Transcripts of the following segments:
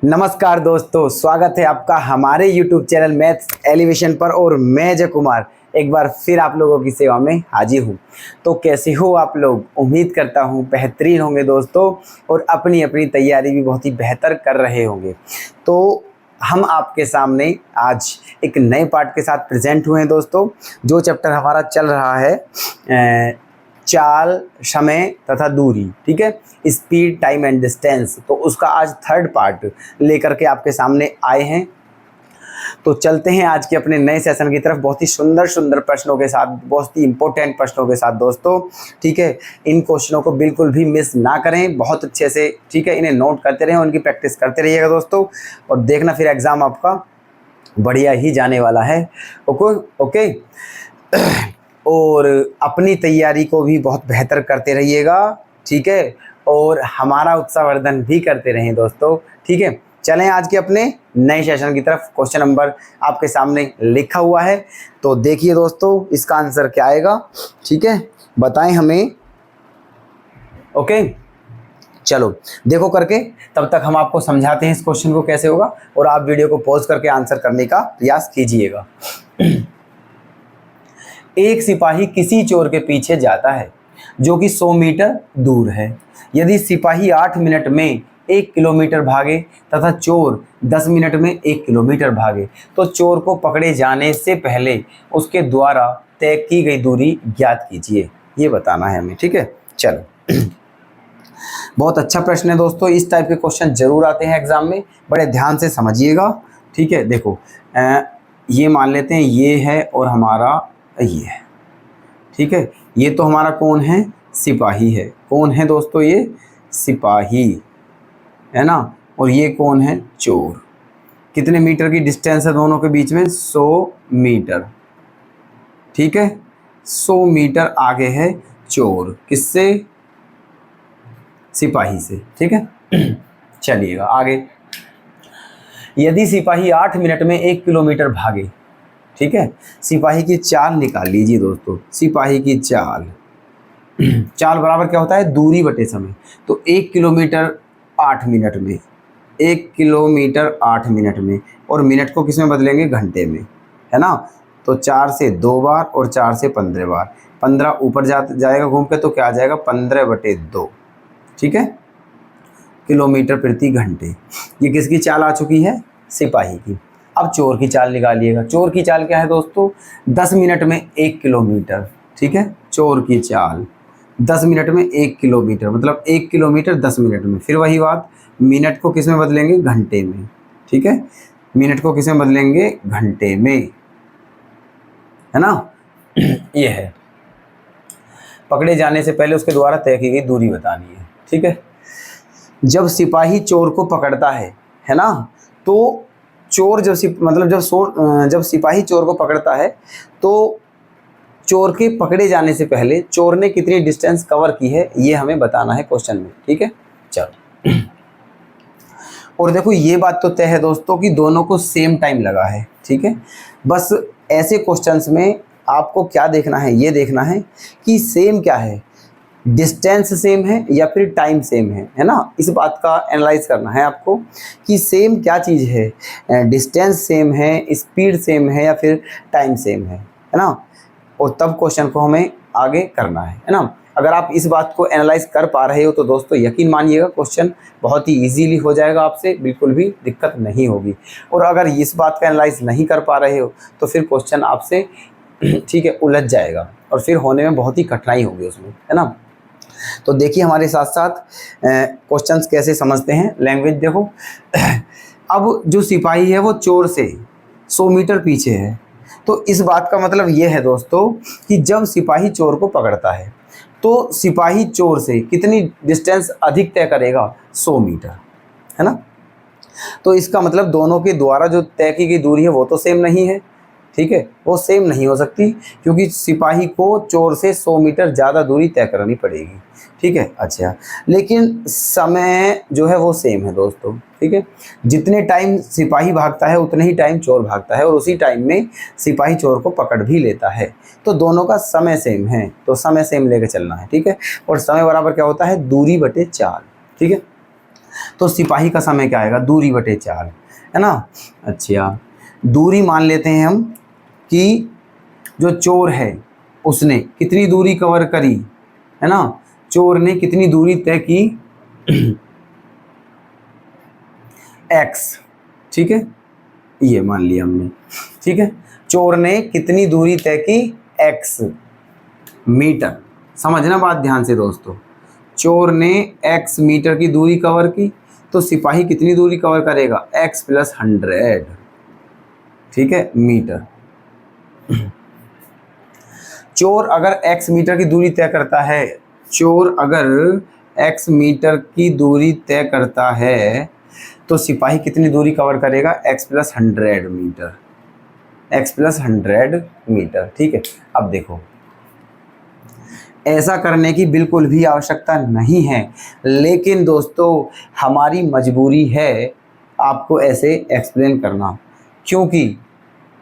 नमस्कार दोस्तों, स्वागत है आपका हमारे YouTube चैनल मैथ्स एलिवेशन पर। और मैं अजय कुमार एक बार फिर आप लोगों की सेवा में हाजिर हूँ। तो कैसे हो आप लोग? उम्मीद करता हूँ बेहतरीन होंगे दोस्तों, और अपनी अपनी तैयारी भी बहुत ही बेहतर कर रहे होंगे। तो हम आपके सामने आज एक नए पार्ट के साथ प्रेजेंट हुए हैं दोस्तों। जो चैप्टर हमारा चल रहा है चाल, समय तथा दूरी, ठीक है, स्पीड, टाइम एंड डिस्टेंस, तो उसका आज थर्ड पार्ट लेकर के आपके सामने आए हैं। तो चलते हैं आज के अपने नए सेशन की तरफ, बहुत ही सुंदर सुंदर प्रश्नों के साथ, बहुत ही इंपॉर्टेंट प्रश्नों के साथ दोस्तों, ठीक है। इन क्वेश्चनों को बिल्कुल भी मिस ना करें, बहुत अच्छे से, ठीक है, इन्हें नोट करते रहें, उनकी प्रैक्टिस करते रहिएगा दोस्तों, और देखना फिर एग्जाम आपका बढ़िया ही जाने वाला है। ओके। और अपनी तैयारी को भी बहुत बेहतर करते रहिएगा, ठीक है, और हमारा उत्साहवर्धन भी करते रहें दोस्तों, ठीक है। चलें आज के अपने नए सेशन की तरफ। क्वेश्चन नंबर आपके सामने लिखा हुआ है, तो देखिए दोस्तों इसका आंसर क्या आएगा, ठीक है, बताएं हमें। ओके, चलो देखो करके, तब तक हम आपको समझाते हैं इस क्वेश्चन को कैसे होगा, और आप वीडियो को पॉज करके आंसर करने का प्रयास कीजिएगा। एक सिपाही किसी चोर के पीछे जाता है जो कि 100 मीटर दूर है। यदि सिपाही 8 मिनट में 1 किलोमीटर भागे तथा चोर 10 मिनट में 1 किलोमीटर भागे, तो चोर को पकड़े जाने से पहले उसके द्वारा तय की गई दूरी ज्ञात कीजिए। ये बताना है हमें, ठीक है। चलो बहुत अच्छा प्रश्न है दोस्तों, इस टाइप के क्वेश्चन जरूर आते हैं एग्जाम में, बड़े ध्यान से समझिएगा, ठीक है। देखो ये मान लेते हैं ये है और हमारा ये है, ठीक है। ये तो हमारा कौन है? सिपाही है। कौन है दोस्तों? ये सिपाही है ना। और ये कौन है? चोर। कितने मीटर की डिस्टेंस है दोनों के बीच में? 100 मीटर, ठीक है। 100 मीटर आगे है चोर, किससे? सिपाही से, ठीक है। चलिएगा आगे। यदि सिपाही 8 मिनट में 1 किलोमीटर भागे, ठीक है, सिपाही की चाल निकाल लीजिए दोस्तों। सिपाही की चाल, चाल बराबर क्या होता है? दूरी बटे समय। तो 1 किलोमीटर 8 मिनट में, 1 किलोमीटर 8 मिनट में, और मिनट को किस में बदलेंगे? घंटे में, है ना। तो 4 से 2 बार और 4 से 15 बार, 15 ऊपर जाएगा घूम के, तो क्या आ जाएगा? 15/2, ठीक है, किलोमीटर प्रति घंटे। ये किसकी चाल आ चुकी है? सिपाही की। अब चोर की चाल निकालिएगा। चोर की चाल क्या है दोस्तों? 10 मिनट में 1 किलोमीटर, ठीक है। चोर की चाल 10 मिनट में 1 किलोमीटर, मतलब 1 किलोमीटर 10 मिनट में। फिर वही बात, मिनट को किस में बदलेंगे? घंटे में, ठीक है। मिनट को किस में बदलेंगे? घंटे में, है ना। ये है, पकड़े जाने से पहले उसके द्वारा तय की गई दूरी बतानी है, ठीक है। जब सिपाही चोर को पकड़ता है ना, तो चोर जब जब सिपाही चोर को पकड़ता है, तो चोर के पकड़े जाने से पहले चोर ने कितनी डिस्टेंस कवर की है, ये हमें बताना है क्वेश्चन में, ठीक है। चलो और देखो ये बात तो तय है दोस्तों कि दोनों को सेम टाइम लगा है, ठीक है। बस ऐसे क्वेश्चंस में आपको क्या देखना है? ये देखना है कि सेम क्या है, डिस्टेंस सेम है या फिर टाइम सेम है ना। इस बात का एनालाइज करना है आपको कि सेम क्या चीज़ है, डिस्टेंस सेम है, स्पीड सेम है, या फिर टाइम सेम है ना। और तब क्वेश्चन को हमें आगे करना है ना। अगर आप इस बात को एनालाइज कर पा रहे हो तो दोस्तों यकीन मानिएगा क्वेश्चन बहुत ही इजीली हो जाएगा आपसे, बिल्कुल भी दिक्कत नहीं होगी। और अगर इस बात का एनालाइज नहीं कर पा रहे हो तो फिर क्वेश्चन आपसे, ठीक है, उलझ जाएगा, और फिर होने में बहुत ही कठिनाई होगी उसमें, है ना। तो देखिए हमारे साथ साथ क्वेश्चंस कैसे समझते हैं। लैंग्वेज देखो। अब जो सिपाही है वो चोर से 100 मीटर पीछे है, तो इस बात का मतलब ये है दोस्तों कि जब सिपाही चोर को पकड़ता है तो सिपाही चोर से कितनी डिस्टेंस अधिक तय करेगा? 100 मीटर, है ना। तो इसका मतलब दोनों के द्वारा जो तय की गई दूरी है वो तो सेम नहीं है, ठीक है, वो सेम नहीं हो सकती, क्योंकि सिपाही को चोर से 100 मीटर ज़्यादा दूरी तय करनी पड़ेगी, ठीक है। अच्छा, लेकिन समय जो है वो सेम है दोस्तों, ठीक है। जितने टाइम सिपाही भागता है उतने ही टाइम चोर भागता है, और उसी टाइम में सिपाही चोर को पकड़ भी लेता है। तो दोनों का समय सेम है, तो समय सेम लेके चलना है, ठीक है। और समय बराबर क्या होता है? दूरी बटे चाल, ठीक है। तो सिपाही का समय क्या आएगा, दूरी बटे 4, है ना। अच्छा, दूरी मान लेते हैं हम कि जो चोर है उसने कितनी दूरी कवर करी, है ना, चोर ने कितनी दूरी तय की x, ठीक है, ये मान लिया हमने, ठीक है। चोर ने कितनी दूरी तय की x मीटर, समझना बात ध्यान से दोस्तों। चोर ने x मीटर की दूरी कवर की, तो सिपाही कितनी दूरी कवर करेगा, x + 100, ठीक है, मीटर। चोर अगर x मीटर की दूरी तय करता है, चोर अगर x मीटर की दूरी तय करता है तो सिपाही कितनी दूरी कवर करेगा, x + 100 मीटर, x + 100 मीटर, ठीक है। अब देखो, ऐसा करने की बिल्कुल भी आवश्यकता नहीं है, लेकिन दोस्तों हमारी मजबूरी है आपको ऐसे एक्सप्लेन करना, क्योंकि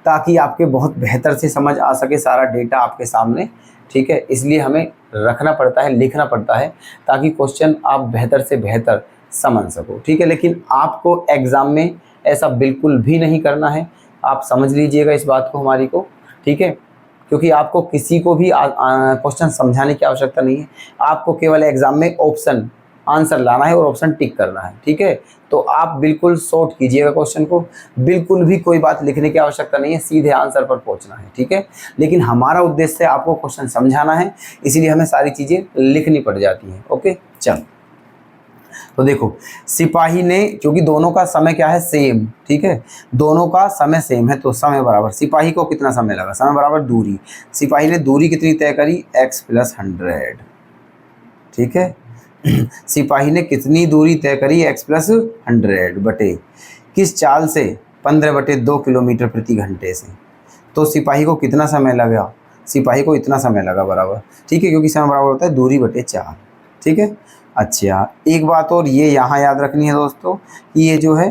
ताकि आपके बहुत बेहतर से समझ आ सके सारा डेटा आपके सामने, ठीक है। इसलिए हमें रखना पड़ता है, लिखना पड़ता है, ताकि क्वेश्चन आप बेहतर से बेहतर समझ सको, ठीक है। लेकिन आपको एग्ज़ाम में ऐसा बिल्कुल भी नहीं करना है, आप समझ लीजिएगा इस बात को हमारी को, ठीक है। क्योंकि आपको किसी को भी क्वेश्चन समझाने की आवश्यकता नहीं है, आपको केवल एग्ज़ाम में ऑप्शन आंसर लाना है और ऑप्शन टिक करना है, ठीक है। तो आप बिल्कुल शॉर्ट कीजिएगा क्वेश्चन को, बिल्कुल भी कोई बात लिखने की आवश्यकता नहीं है, सीधे आंसर पर पहुंचना है, ठीक है। लेकिन हमारा उद्देश्य है आपको क्वेश्चन समझाना है, इसीलिए हमें सारी चीज़ें लिखनी पड़ जाती हैं। ओके, चलो, तो देखो सिपाही ने, क्योंकि दोनों का समय क्या है, सेम, ठीक है, दोनों का समय सेम है, तो समय बराबर, सिपाही को कितना समय लगा, समय बराबर दूरी, सिपाही ने दूरी कितनी तय करी, x + 100, ठीक है। सिपाही ने कितनी दूरी तय करी, x + 100 बटे किस चाल से, 15/2 किलोमीटर प्रति घंटे से, तो सिपाही को कितना समय लगा, सिपाही को इतना समय लगा बराबर, ठीक है, क्योंकि समय बराबर होता है दूरी बटे 4, ठीक है। अच्छा, एक बात और ये यहाँ याद रखनी है दोस्तों, कि ये जो है,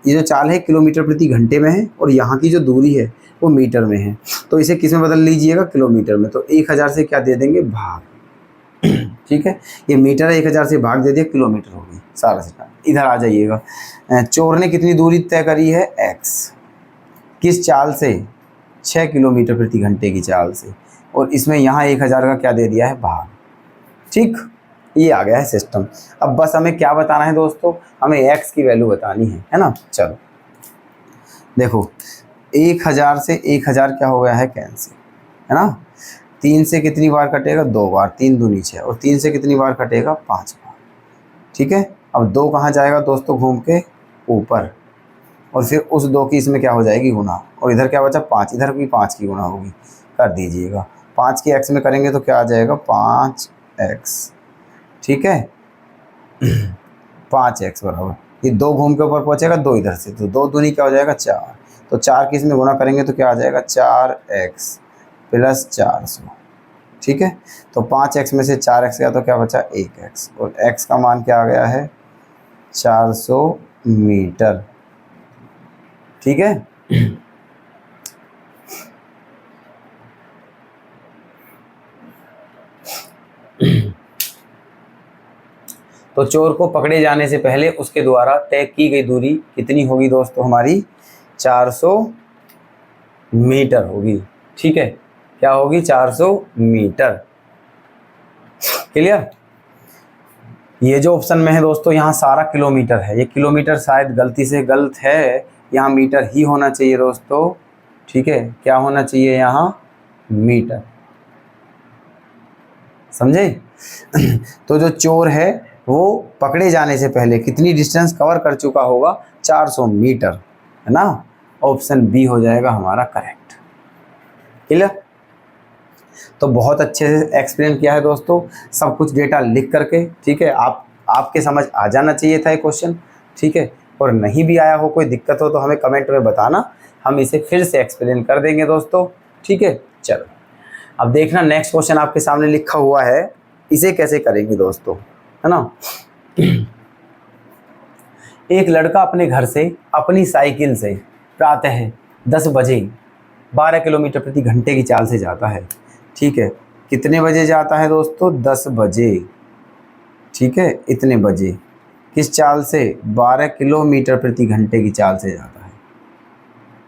ये जो चाल है किलोमीटर प्रति घंटे में है, और यहाँ की जो दूरी है वो मीटर में है, तो इसे किस में बदल लीजिएगा, किलोमीटर में। तो 1000 से क्या दे देंगे, भाग, ठीक है, ये मीटर है, 1000 से भाग दे दिया, किलोमीटर हो गई, सारा सिस्टम। इधर आ जाइएगा, चोर ने कितनी दूरी तय करी है, x, किस चाल से, 6 किलोमीटर प्रति घंटे की चाल से, और इसमें यहाँ 1000 का क्या दे दिया है, भाग, ठीक, ये आ गया है सिस्टम। अब बस हमें क्या बताना है दोस्तों, हमें x की वैल्यू बतानी है ना। चलो देखो, 1000 से 1000 क्या हो गया है, कैंसिल, है ना। 3 से कितनी बार कटेगा, 2 बार, 3 दूनी 6, और 3 से कितनी बार कटेगा, 5 बार, ठीक है। अब 2 कहाँ जाएगा दोस्तों, घूम के ऊपर, और फिर उस 2 की इसमें क्या हो जाएगी, गुना, और इधर क्या बचा, 5, इधर भी 5 की गुना होगी, कर दीजिएगा। 5 की x में करेंगे तो क्या आ जाएगा, 5x, ठीक है। 5x बराबर, ये 2 घूम के ऊपर पहुंचेगा, 2 इधर से, तो 2 दूनी क्या हो जाएगा, 4, तो 4 की इसमें गुना करेंगे तो क्या आ जाएगा, 4x + 400, ठीक है। तो 5x में से 4x गया तो क्या बचा, 1x, और x का मान क्या आ गया है, 400 मीटर, ठीक है। तो चोर को पकड़े जाने से पहले उसके द्वारा तय की गई दूरी कितनी होगी दोस्तों, हमारी 400 मीटर होगी, ठीक है, क्या होगी, 400 मीटर, क्लियर। ये जो ऑप्शन में है दोस्तों, यहाँ सारा किलोमीटर है, ये किलोमीटर शायद गलती से गलत है, यहाँ मीटर ही होना चाहिए दोस्तों, ठीक है, क्या होना चाहिए यहाँ, मीटर, समझे। तो जो चोर है वो पकड़े जाने से पहले कितनी डिस्टेंस कवर कर चुका होगा, 400 मीटर, है ना। ऑप्शन बी हो जाएगा हमारा करेक्ट, क्लियर। तो बहुत अच्छे से एक्सप्लेन किया है दोस्तों, सब कुछ डेटा लिख करके, ठीक है। आपके समझ आ जाना चाहिए था ये क्वेश्चन, ठीक है, और नहीं भी आया हो, कोई दिक्कत हो तो हमें कमेंट में बताना, हम इसे फिर से एक्सप्लेन कर देंगे दोस्तों, ठीक है। चलो अब देखना, नेक्स्ट क्वेश्चन आपके सामने लिखा हुआ है, इसे कैसे करेंगे दोस्तों, है ना। एक लड़का अपने घर से अपनी साइकिल से प्रातः 10 बजे 12 किलोमीटर प्रति घंटे की चाल से जाता है, ठीक है। कितने बजे जाता है दोस्तों, 10 बजे, ठीक है, इतने बजे किस चाल से? 12 किलोमीटर प्रति घंटे की चाल से जाता है,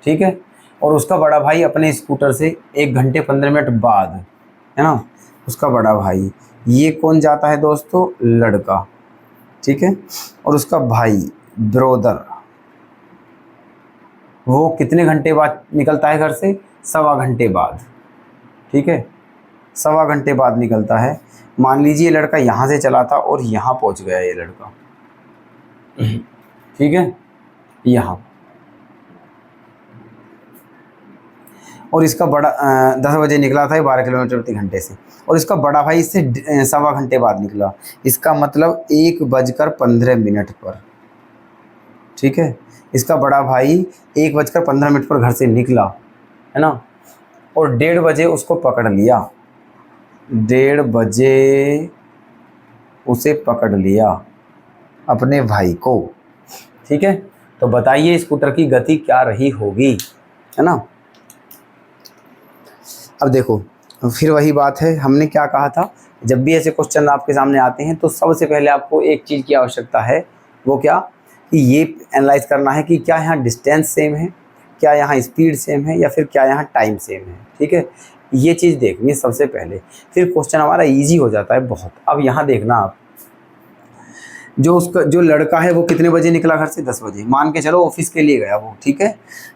ठीक है। और उसका बड़ा भाई अपने स्कूटर से 1 घंटे 15 मिनट बाद, है ना, उसका बड़ा भाई, ये कौन जाता है दोस्तों? लड़का, ठीक है। और उसका भाई, ब्रोदर, वो कितने घंटे बाद निकलता है घर से? 1.25 घंटे बाद, ठीक है, 1.25 घंटे बाद निकलता है। मान लीजिए लड़का यहाँ से चला था और यहाँ पहुँच गया ये लड़का, ठीक है, यहाँ। और इसका बड़ा 10 बजे निकला था, 12 किलोमीटर प्रति घंटे से, और इसका बड़ा भाई इससे 1.25 घंटे बाद निकला। इसका मतलब 1:15 पर, ठीक है। इसका बड़ा भाई 1:15 पर घर से निकला, है ना, और 1:30 बजे उसको पकड़ लिया, 1:30 बजे उसे पकड़ लिया अपने भाई को, ठीक है। तो बताइए स्कूटर की गति क्या रही होगी, है ना। अब देखो, फिर वही बात है, हमने क्या कहा था, जब भी ऐसे क्वेश्चन आपके सामने आते हैं तो सबसे पहले आपको एक चीज़ की आवश्यकता है, वो क्या, कि ये एनालाइज करना है कि क्या यहाँ डिस्टेंस सेम है, क्या यहाँ स्पीड सेम है, या फिर क्या यहाँ टाइम सेम है, ठीक है। ये चीज़ देखनी है सबसे पहले, फिर क्वेश्चन हमारा इजी हो जाता है बहुत। अब यहाँ देखना आप, जो लड़का है वो कितने बजे निकला घर से? 10 बजे, मान के चलो ऑफिस के लिए गया वो, ठीक है।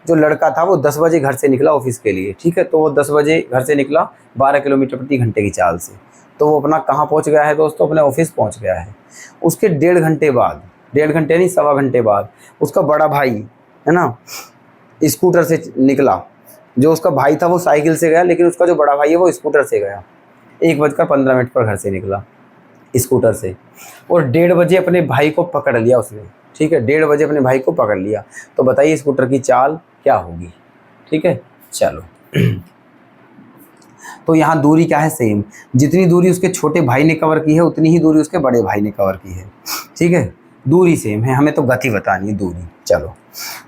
जो लड़का था वो 10 बजे घर से निकला ऑफिस के लिए, ठीक है। तो वो 10 बजे घर से निकला 12 किलोमीटर प्रति घंटे की चाल से, तो वो अपना कहाँ पहुँच गया है दोस्तों? अपने ऑफिस पहुँच गया है। उसके 1.5 घंटे बाद, 1.5 घंटे नहीं, 1.25 घंटे बाद उसका बड़ा भाई, है ना, स्कूटर से निकला। जो उसका भाई था वो साइकिल से गया, लेकिन उसका जो बड़ा भाई है वो स्कूटर से गया। 1:15 पर घर से निकला स्कूटर से, और 1:30 बजे अपने भाई को पकड़ लिया उसने, ठीक है, 1:30 बजे अपने भाई को पकड़ लिया। तो बताइए स्कूटर की चाल क्या होगी, ठीक है। चलो, तो यहाँ दूरी क्या है? सेम। जितनी दूरी उसके छोटे भाई ने कवर की है उतनी ही दूरी उसके बड़े भाई ने कवर की है, ठीक है। दूरी सेम है, हमें तो गति बतानी है, दूरी। चलो,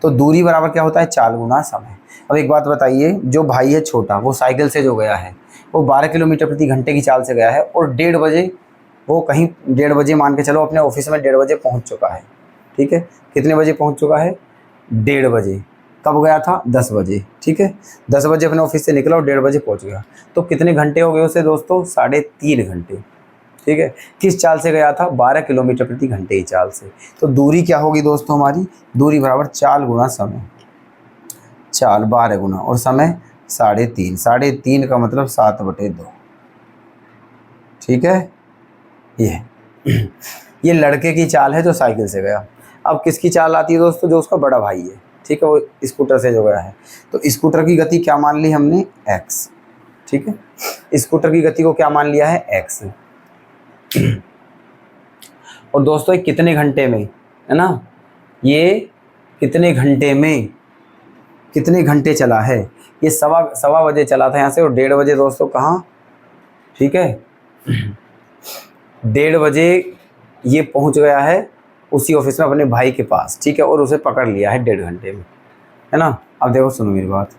तो दूरी बराबर क्या होता है? चाल गुना समय। अब एक बात बताइए, जो भाई है छोटा, वो साइकिल से जो गया है वो 12 किलोमीटर प्रति घंटे की चाल से गया है, और 1:30 बजे वो कहीं, 1:30 बजे मान के चलो अपने ऑफिस में 1:30 बजे पहुंच चुका है, ठीक है। कितने बजे पहुंच चुका है? 1:30 बजे। कब गया था? 10 बजे, ठीक है। 10 बजे अपने ऑफिस से निकला और 1:30 बजे पहुंच गया। तो कितने घंटे हो गए उसे दोस्तों? 3.5 घंटे, ठीक है। किस चाल से गया था? 12 किलोमीटर प्रति घंटे की चाल से। तो दूरी क्या होगी दोस्तों हमारी? दूरी बराबर चाल गुना समय। चाल 12 गुना और समय 3.5, 3.5 का मतलब 7/2, ठीक है। ये लड़के की चाल है जो साइकिल से गया। अब किसकी चाल आती है दोस्तों? जो उसका बड़ा भाई है, ठीक है, वो स्कूटर से जो गया है। तो स्कूटर की गति क्या मान ली हमने? x, ठीक है। स्कूटर की गति को क्या मान लिया है? x। और दोस्तों ये कितने घंटे में, है ना, ये कितने घंटे चला है? ये सवा बजे चला था यहाँ से, और 1:30 बजे दोस्तों कहाँ, ठीक है, 1:30 बजे ये पहुंच गया है उसी ऑफिस में अपने भाई के पास, ठीक है, और उसे पकड़ लिया है 1.5 घंटे में, है ना। अब देखो, सुनो मेरी बात,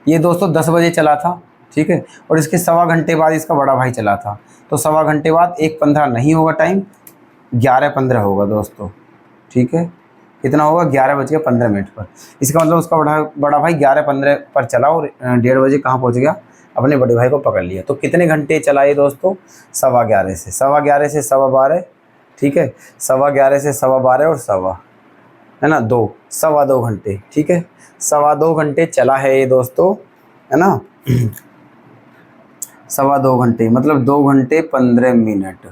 ये दोस्तों 10 बजे चला था, ठीक है, और इसके 1.25 घंटे बाद इसका बड़ा भाई चला था। तो 1.25 घंटे बाद 1:15 नहीं होगा टाइम, 11:15 होगा दोस्तों, ठीक है। कितना होगा? 11:15 पर। इसका मतलब उसका बड़ा भाई 11:15 पर चला और 1:30 बजे कहाँ पहुँच गया? अपने बड़े भाई को पकड़ लिया। तो कितने घंटे चला ये दोस्तों? 11:15 से 11:15 से 12:15, ठीक है, 11:15 से 12:15 और 1.25, है ना, 2 घंटे, ठीक है। 2.25 घंटे चला है ये दोस्तों, है ना। 2.25 घंटे मतलब 2 घंटे 15 मिनट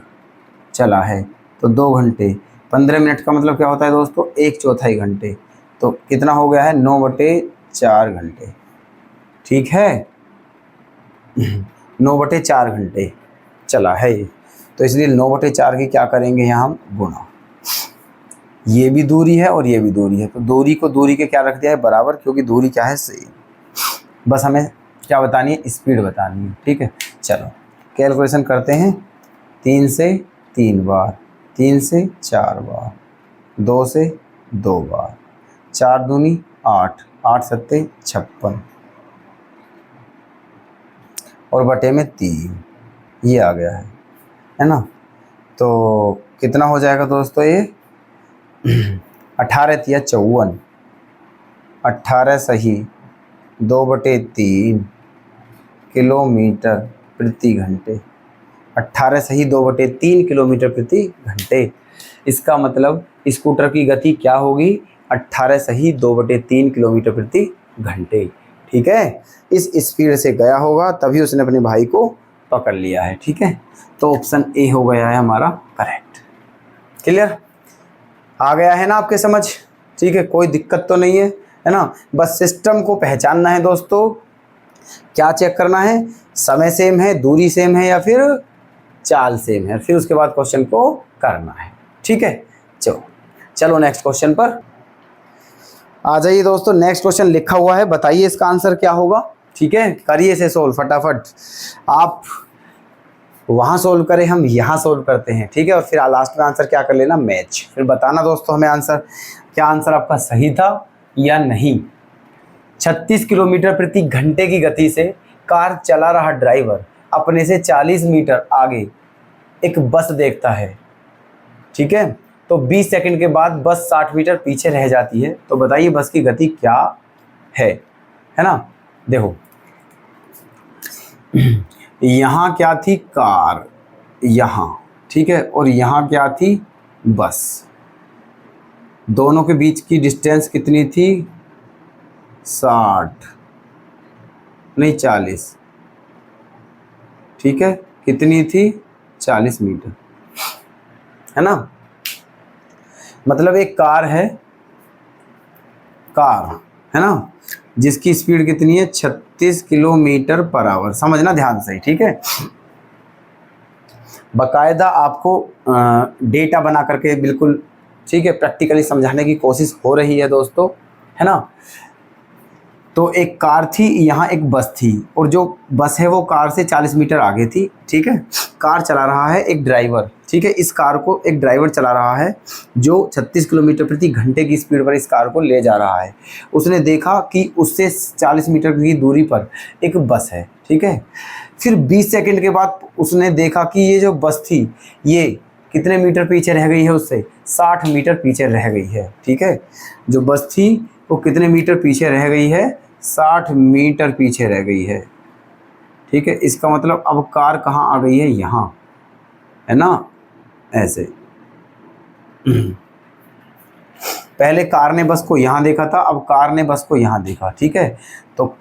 चला है। तो 2 घंटे 15 मिनट का मतलब क्या होता है दोस्तों? 1/4 घंटे। तो कितना हो गया है? 9/4 घंटे, ठीक है। 9/4 घंटे चला है ये, तो इसलिए 9/4 की क्या करेंगे यहाँ हम? गुणा। ये भी दूरी है और ये भी दूरी है, तो दूरी को दूरी के क्या रख दिया है? बराबर, क्योंकि दूरी क्या है? सेम। बस हमें क्या बतानी है? स्पीड बतानी है, ठीक है। चलो कैलकुलेशन करते हैं। 3 से 3 बार, 3 से 4 बार, 2 से 2 बार, 4 दूनी 8, 8 सत्ते 56 और बटे में 3, ये आ गया है ना। तो कितना हो जाएगा दोस्तों ये 18 या 54, 18 सही 2/3 किलोमीटर प्रति घंटे, 18 सही 2/3 किलोमीटर प्रति घंटे। इसका मतलब स्कूटर की गति क्या होगी, 18 सही 2/3 किलोमीटर प्रति घंटे। ठीक है, इस स्पीड से गया होगा तभी उसने अपने भाई को पकड़ लिया है। ठीक है, तो ऑप्शन ए हो गया है हमारा करेक्ट। क्लियर, आ गया है ना आपके समझ? ठीक है, कोई दिक्कत तो नहीं है ना? बस सिस्टम को पहचानना है दोस्तों। क्या चेक करना है, समय सेम है, दूरी सेम है या फिर चाल सेम है, फिर उसके बाद क्वेश्चन को करना है। ठीक है, चलो नेक्स्ट क्वेश्चन पर आ जाइए दोस्तों। नेक्स्ट क्वेश्चन लिखा हुआ है, बताइए इसका आंसर क्या होगा। ठीक है, करिए इसे सोल्व फटाफट। आप वहाँ सोल्व करें, हम यहाँ सोल्व करते हैं। ठीक है, और फिर लास्ट में आंसर क्या कर लेना, मैच। फिर बताना दोस्तों हमें आंसर, क्या आंसर आपका सही था या नहीं। 36 किलोमीटर प्रति घंटे की गति से कार चला रहा ड्राइवर अपने से 40 मीटर आगे एक बस देखता है। ठीक है, तो 20 सेकंड के बाद बस 60 मीटर पीछे रह जाती है। तो बताइए बस की गति क्या है ना? देखो यहाँ क्या थी, कार यहाँ, ठीक है, और यहाँ क्या थी, बस। दोनों के बीच की डिस्टेंस कितनी थी, 60 नहीं 40। ठीक है, कितनी थी, 40 मीटर, है ना? मतलब एक कार है ना, जिसकी स्पीड कितनी है, 36 किलोमीटर पर आवर। समझना ध्यान से, ठीक है। बाकायदा आपको डेटा बना करके बिल्कुल, ठीक है, प्रैक्टिकली समझाने की कोशिश हो रही है दोस्तों, है ना। तो एक कार थी, यहाँ एक बस थी, और जो बस है वो कार से 40 मीटर आगे थी। ठीक है, कार चला रहा है एक ड्राइवर। ठीक है, इस कार को एक ड्राइवर चला रहा है जो 36 किलोमीटर प्रति घंटे की स्पीड पर इस कार को ले जा रहा है। उसने देखा कि उससे 40 मीटर की दूरी पर एक बस है। ठीक है, फिर 20 सेकंड के बाद उसने देखा कि ये जो बस थी ये कितने मीटर पीछे रह गई है, उससे 60 मीटर पीछे रह गई है। ठीक है, जो बस थी वो कितने मीटर पीछे रह गई है, 60 मीटर पीछे रह गई है। ठीक है, इसका मतलब अब कार कहाँ आ गई है, यहाँ, है ना, ऐसे। पहले कार ने बस को यहाँ देखा था, अब कार ने बस को यहाँ देखा। ठीक है, तो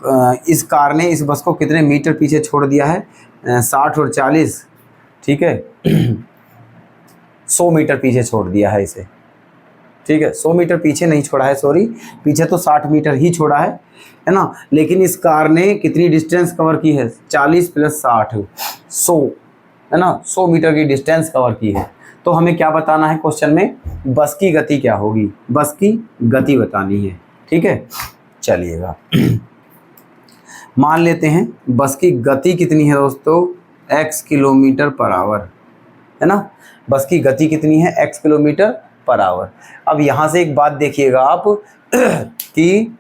इस कार ने इस बस को कितने मीटर पीछे छोड़ दिया है, 60 और 40, ठीक है, 100 मीटर पीछे छोड़ दिया है इसे। ठीक है, 100 मीटर पीछे नहीं छोड़ा है, सॉरी, पीछे तो 60 मीटर ही छोड़ा है ना। लेकिन इस कार ने कितनी डिस्टेंस कवर की है, 40 + 60, 100, है ना, 100 मीटर की डिस्टेंस कवर की है। तो हमें क्या बताना है क्वेश्चन में, बस की गति क्या होगी, बस की गति बतानी है। ठीक है, चलिएगा मान लेते हैं बस की गति कितनी है दोस्तों, x किलोमीटर पर आवर, है ना। बस की गति कितनी है, x किलोमीटर पर आवर। अब यहाँ से एक बात देखिएगा आप कि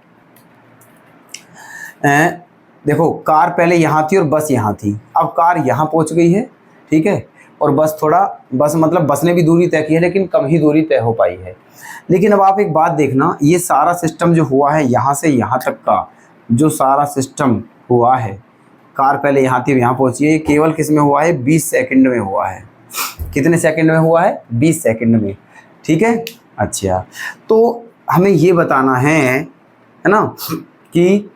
देखो कार पहले यहाँ थी और बस यहाँ थी, अब कार यहाँ पहुँच गई है। ठीक है, और बस मतलब बस ने भी दूरी तय की है लेकिन कम ही दूरी तय हो पाई है। लेकिन अब आप एक बात देखना, ये सारा सिस्टम जो हुआ है यहाँ से यहाँ तक का जो सारा सिस्टम हुआ है, कार पहले यहाँ थी यहाँ पहुँची है, केवल किस में हुआ है, 20 सेकंड में हुआ है। कितने सेकंड में हुआ है, 20 सेकंड में। ठीक है, अच्छा, तो हमें ये बताना है ना, कि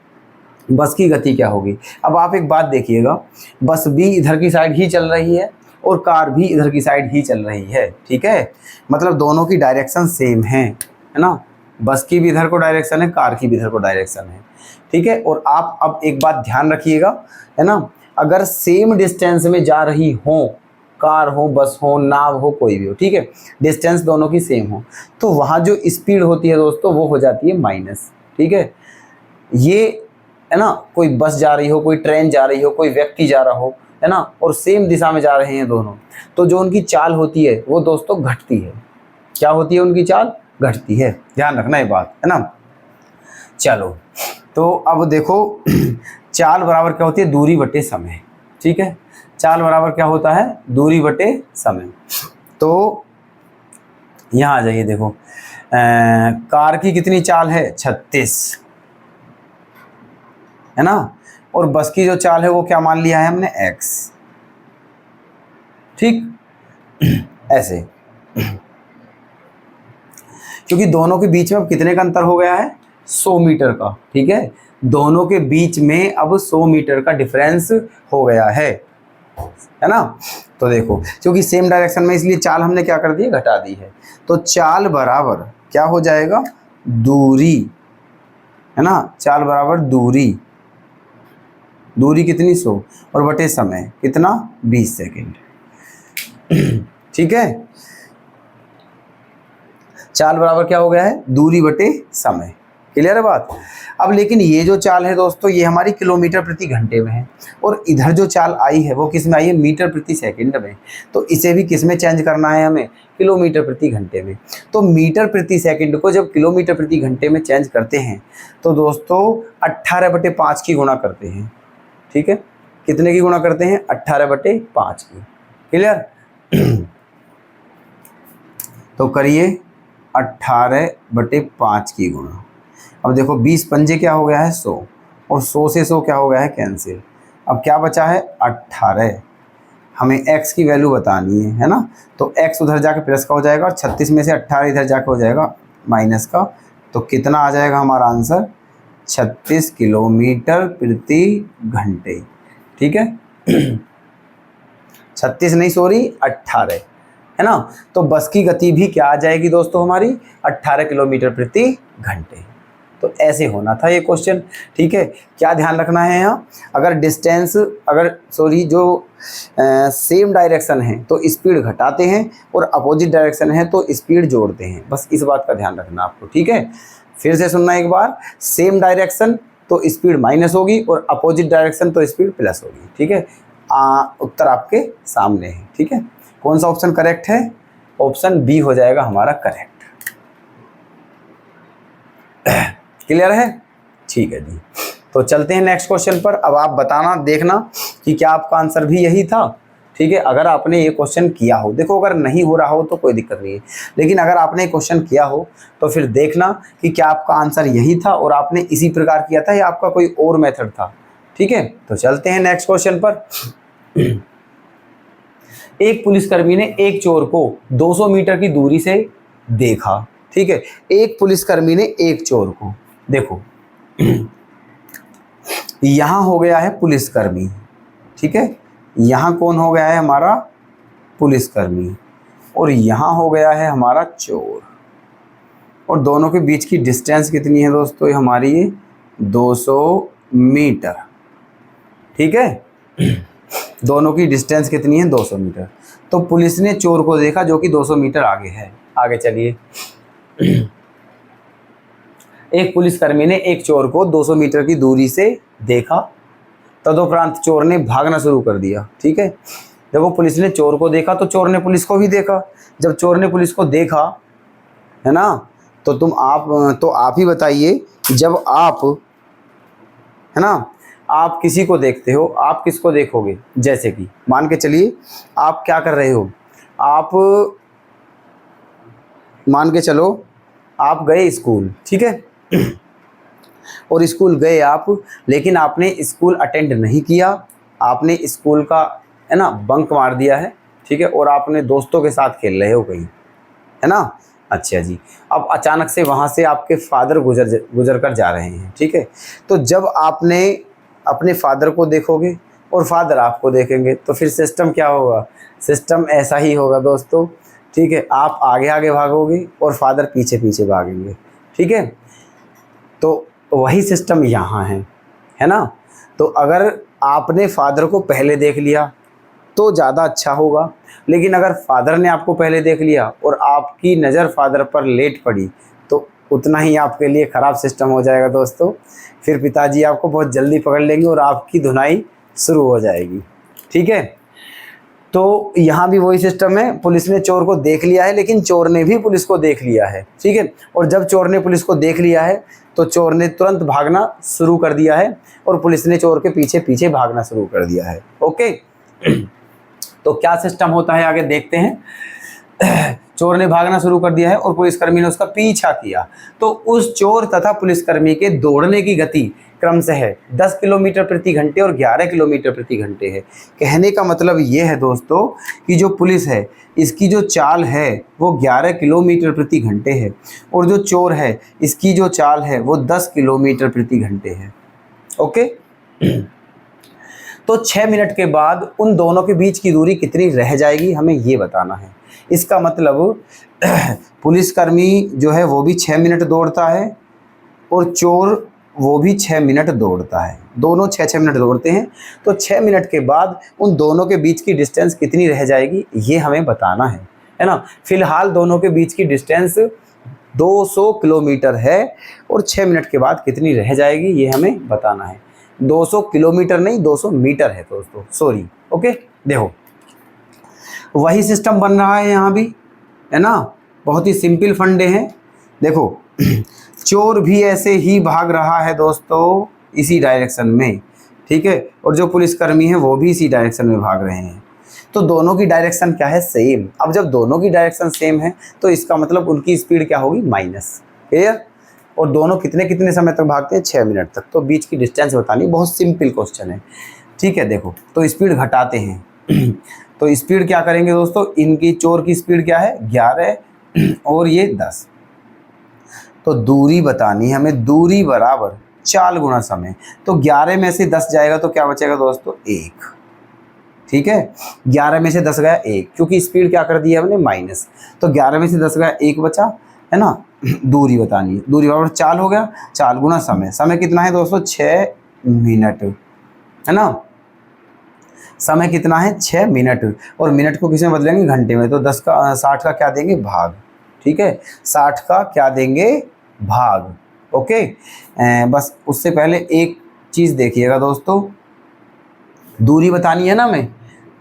बस की गति क्या होगी। अब आप एक बात देखिएगा, बस भी इधर की साइड ही चल रही है और कार भी इधर की साइड ही चल रही है। ठीक है, मतलब दोनों की डायरेक्शन सेम है ना, बस की भी इधर को डायरेक्शन है, कार की भी इधर को डायरेक्शन है। ठीक है, और आप अब एक बात ध्यान रखिएगा, है ना, अगर सेम डिस्टेंस में जा रही हो, कार हो, बस हो, नाव हो, कोई भी हो, ठीक है, डिस्टेंस दोनों की सेम हो, तो वहाँ जो स्पीड होती है दोस्तों वो हो जाती है माइनस। ठीक है, ये है ना, कोई बस जा रही हो, कोई ट्रेन जा रही हो, कोई व्यक्ति जा रहा हो, है ना, और सेम दिशा में जा रहे हैं दोनों, तो जो उनकी चाल होती है वो दोस्तों घटती है। क्या होती है, उनकी चाल घटती है, ध्यान रखना ये बात, है ना। चलो, तो अब देखो चाल बराबर क्या होती है, दूरी बटे समय। ठीक है, चाल बराबर क्या होता है, दूरी बटे समय। तो यहाँ आ जाइए, देखो कार की कितनी चाल है 36, है ना, और बस की जो चाल है वो क्या मान लिया है हमने x, ठीक। ऐसे, क्योंकि दोनों के बीच में अब कितने का अंतर हो गया है 100 मीटर का, ठीक है, दोनों के बीच में अब 100 मीटर का डिफरेंस हो गया है ना। तो देखो क्योंकि सेम डायरेक्शन में, इसलिए चाल हमने क्या कर दी है, घटा दी है। तो चाल बराबर क्या हो जाएगा, दूरी, है ना, चाल बराबर दूरी, दूरी कितनी 100 और बटे समय कितना 20 सेकेंड, ठीक है। चाल बराबर क्या हो गया है, दूरी बटे समय, क्लियर है बात। अब लेकिन ये जो चाल है दोस्तों ये हमारी किलोमीटर प्रति घंटे में है, और इधर जो चाल आई है वो किस में आई है, मीटर प्रति सेकंड में। तो इसे भी किस में चेंज करना है हमें, किलोमीटर प्रति घंटे में। तो मीटर प्रति सेकंड को जब किलोमीटर प्रति घंटे में चेंज करते हैं तो दोस्तों 18/5 की गुणा करते हैं, ठीक है, कितने की गुणा करते हैं, 18/5 की, क्लियर। तो करिए 18/5 की गुणा। अब देखो 20 पंजे क्या हो गया है 100, और 100 से 100 क्या हो गया है कैंसिल। अब क्या बचा है 18, हमें x की वैल्यू बतानी है ना। तो x उधर जाके प्लस का हो जाएगा, और 36 में से 18 इधर जाके हो जाएगा माइनस का। तो कितना आ जाएगा हमारा आंसर, 36 किलोमीटर प्रति घंटे, ठीक है। 36 नहीं सॉरी 18, है ना। तो बस की गति भी क्या आ जाएगी दोस्तों हमारी, 18 किलोमीटर प्रति घंटे। तो ऐसे होना था ये क्वेश्चन, ठीक है। क्या ध्यान रखना है यहाँ, अगर डिस्टेंस, अगर सॉरी जो सेम डायरेक्शन है तो स्पीड घटाते हैं, और अपोजिट डायरेक्शन है तो स्पीड जोड़ते हैं, बस इस बात का ध्यान रखना आपको, ठीक है। फिर से सुनना एक बार, सेम डायरेक्शन तो स्पीड माइनस होगी, और अपोजिट डायरेक्शन तो स्पीड प्लस होगी, ठीक है। उत्तर आपके सामने है, ठीक है। कौन सा ऑप्शन करेक्ट है, ऑप्शन बी हो जाएगा हमारा करेक्ट, क्लियर है, ठीक है जी। तो चलते हैं नेक्स्ट क्वेश्चन पर। अब आप बताना, देखना कि क्या आपका आंसर भी यही था, ठीक है। अगर आपने ये क्वेश्चन किया हो, देखो अगर नहीं हो रहा हो तो कोई दिक्कत नहीं है, लेकिन अगर आपने क्वेश्चन किया हो तो फिर देखना कि क्या आपका आंसर यही था और आपने इसी प्रकार किया था या आपका कोई और मेथड था, ठीक है। तो चलते हैं नेक्स्ट क्वेश्चन पर। एक पुलिसकर्मी ने एक चोर को 200 मीटर की दूरी से देखा, ठीक है। एक पुलिसकर्मी ने एक चोर को, देखो यहां हो गया है पुलिसकर्मी, ठीक है, यहां कौन हो गया है हमारा पुलिसकर्मी, और यहां हो गया है हमारा चोर, और दोनों के बीच की डिस्टेंस कितनी है दोस्तों, ये हमारी 200 मीटर, ठीक है। दोनों की डिस्टेंस कितनी है 200 मीटर। तो पुलिस ने चोर को देखा जो कि 200 मीटर आगे है। आगे चलिए, एक पुलिसकर्मी ने एक चोर को 200 मीटर की दूरी से देखा, तदुपरांत चोर ने भागना शुरू कर दिया, ठीक है। देखो पुलिस ने चोर को देखा तो चोर ने पुलिस को भी देखा। जब चोर ने पुलिस को देखा, है ना, तो आप ही बताइए, जब आप, है ना, आप किसी को देखते हो, आप किसको देखोगे, जैसे कि मान के चलिए आप क्या कर रहे हो, आप मान के चलो आप गए स्कूल, ठीक है, और स्कूल गए आप, लेकिन आपने स्कूल अटेंड नहीं किया, आपने स्कूल का, है ना, बंक मार दिया है, ठीक है, और आपने दोस्तों के साथ खेल रहे हो कहीं, है ना। अच्छा जी, अब अचानक से वहाँ से आपके फादर गुजर कर जा रहे हैं, ठीक है। तो जब आपने अपने फादर को देखोगे और फादर आपको देखेंगे तो फिर सिस्टम क्या होगा, सिस्टम ऐसा ही होगा दोस्तों, ठीक है। आप आगे आगे भागोगे और फादर पीछे पीछे भागेंगे, ठीक है। तो वही सिस्टम यहाँ है ना। तो अगर आपने फादर को पहले देख लिया तो ज़्यादा अच्छा होगा, लेकिन अगर फादर ने आपको पहले देख लिया और आपकी नज़र फादर पर लेट पड़ी तो उतना ही आपके लिए ख़राब सिस्टम हो जाएगा दोस्तों। फिर पिताजी आपको बहुत जल्दी पकड़ लेंगे और आपकी धुनाई शुरू हो जाएगी, ठीक है। तो यहाँ भी वही सिस्टम है, पुलिस ने चोर को देख लिया है लेकिन चोर ने भी पुलिस को देख लिया है, ठीक है। और जब चोर ने पुलिस को देख लिया है तो चोर ने तुरंत भागना शुरू कर दिया है और पुलिस ने चोर के पीछे पीछे भागना शुरू कर दिया है, ओके। तो क्या सिस्टम होता है आगे देखते हैं। चोर ने भागना शुरू कर दिया है और पुलिसकर्मी ने उसका पीछा किया, तो उस चोर तथा पुलिसकर्मी के दौड़ने की गति क्रमशः 10 किलोमीटर प्रति घंटे और 11 किलोमीटर प्रति घंटे है। कहने का मतलब ये है दोस्तों कि जो पुलिस है इसकी जो चाल है वो 11 किलोमीटर प्रति घंटे है और जो चोर है इसकी जो चाल है वो 10 किलोमीटर प्रति घंटे है। ओके, तो 6 मिनट के बाद उन दोनों के बीच की दूरी कितनी रह जाएगी हमें ये बताना है। इसका मतलब पुलिसकर्मी जो है वो भी 6 मिनट दौड़ता है और चोर वो भी 6 मिनट दौड़ता है, दोनों 6-6 मिनट दौड़ते हैं। तो 6 मिनट के बाद उन दोनों के बीच की डिस्टेंस कितनी रह जाएगी ये हमें बताना है ना। फिलहाल दोनों के बीच की डिस्टेंस 200 किलोमीटर है और 6 मिनट के बाद कितनी रह जाएगी ये हमें बताना है। 200 किलोमीटर नहीं 200 मीटर है दोस्तों, सॉरी। ओके, देखो वही सिस्टम बन रहा है यहाँ भी, है ना। बहुत ही सिंपल फंडे हैं। देखो चोर भी ऐसे ही भाग रहा है दोस्तों इसी डायरेक्शन में, ठीक है, और जो पुलिसकर्मी है वो भी इसी डायरेक्शन में भाग रहे हैं। तो दोनों की डायरेक्शन क्या है, सेम। अब जब दोनों की डायरेक्शन सेम है तो इसका मतलब उनकी स्पीड क्या होगी, माइनस। क्लियर। और दोनों कितने कितने समय तक भागते हैं, 6 मिनट तक। तो बीच की डिस्टेंस बतानी, बहुत सिंपल क्वेश्चन है, ठीक है। देखो तो स्पीड घटाते हैं तो स्पीड क्या करेंगे दोस्तों, इनकी चोर की स्पीड क्या है 11 और ये 10। तो दूरी बतानी है हमें, दूरी बराबर चाल गुणा समय। तो 11 में से 10 जाएगा तो क्या बचेगा दोस्तों, 1। ठीक है, 11 में से 10 गया 1, क्योंकि स्पीड क्या कर दी है हमने, माइनस। तो 11 में से 10 गया 1 बचा, है ना। दूरी बतानी है, दूरी बराबर चाल हो गया, चाल गुणा समय। समय कितना है दोस्तों, 6 मिनट, है ना। समय कितना है, 6 मिनट। और मिनट को किस में बदलेंगे, घंटे में। तो 10 का 60 का क्या देंगे, भाग। ठीक है, 60 का क्या देंगे, भाग। ओके, बस उससे पहले एक चीज़ देखिएगा दोस्तों, दूरी बतानी है ना हमें,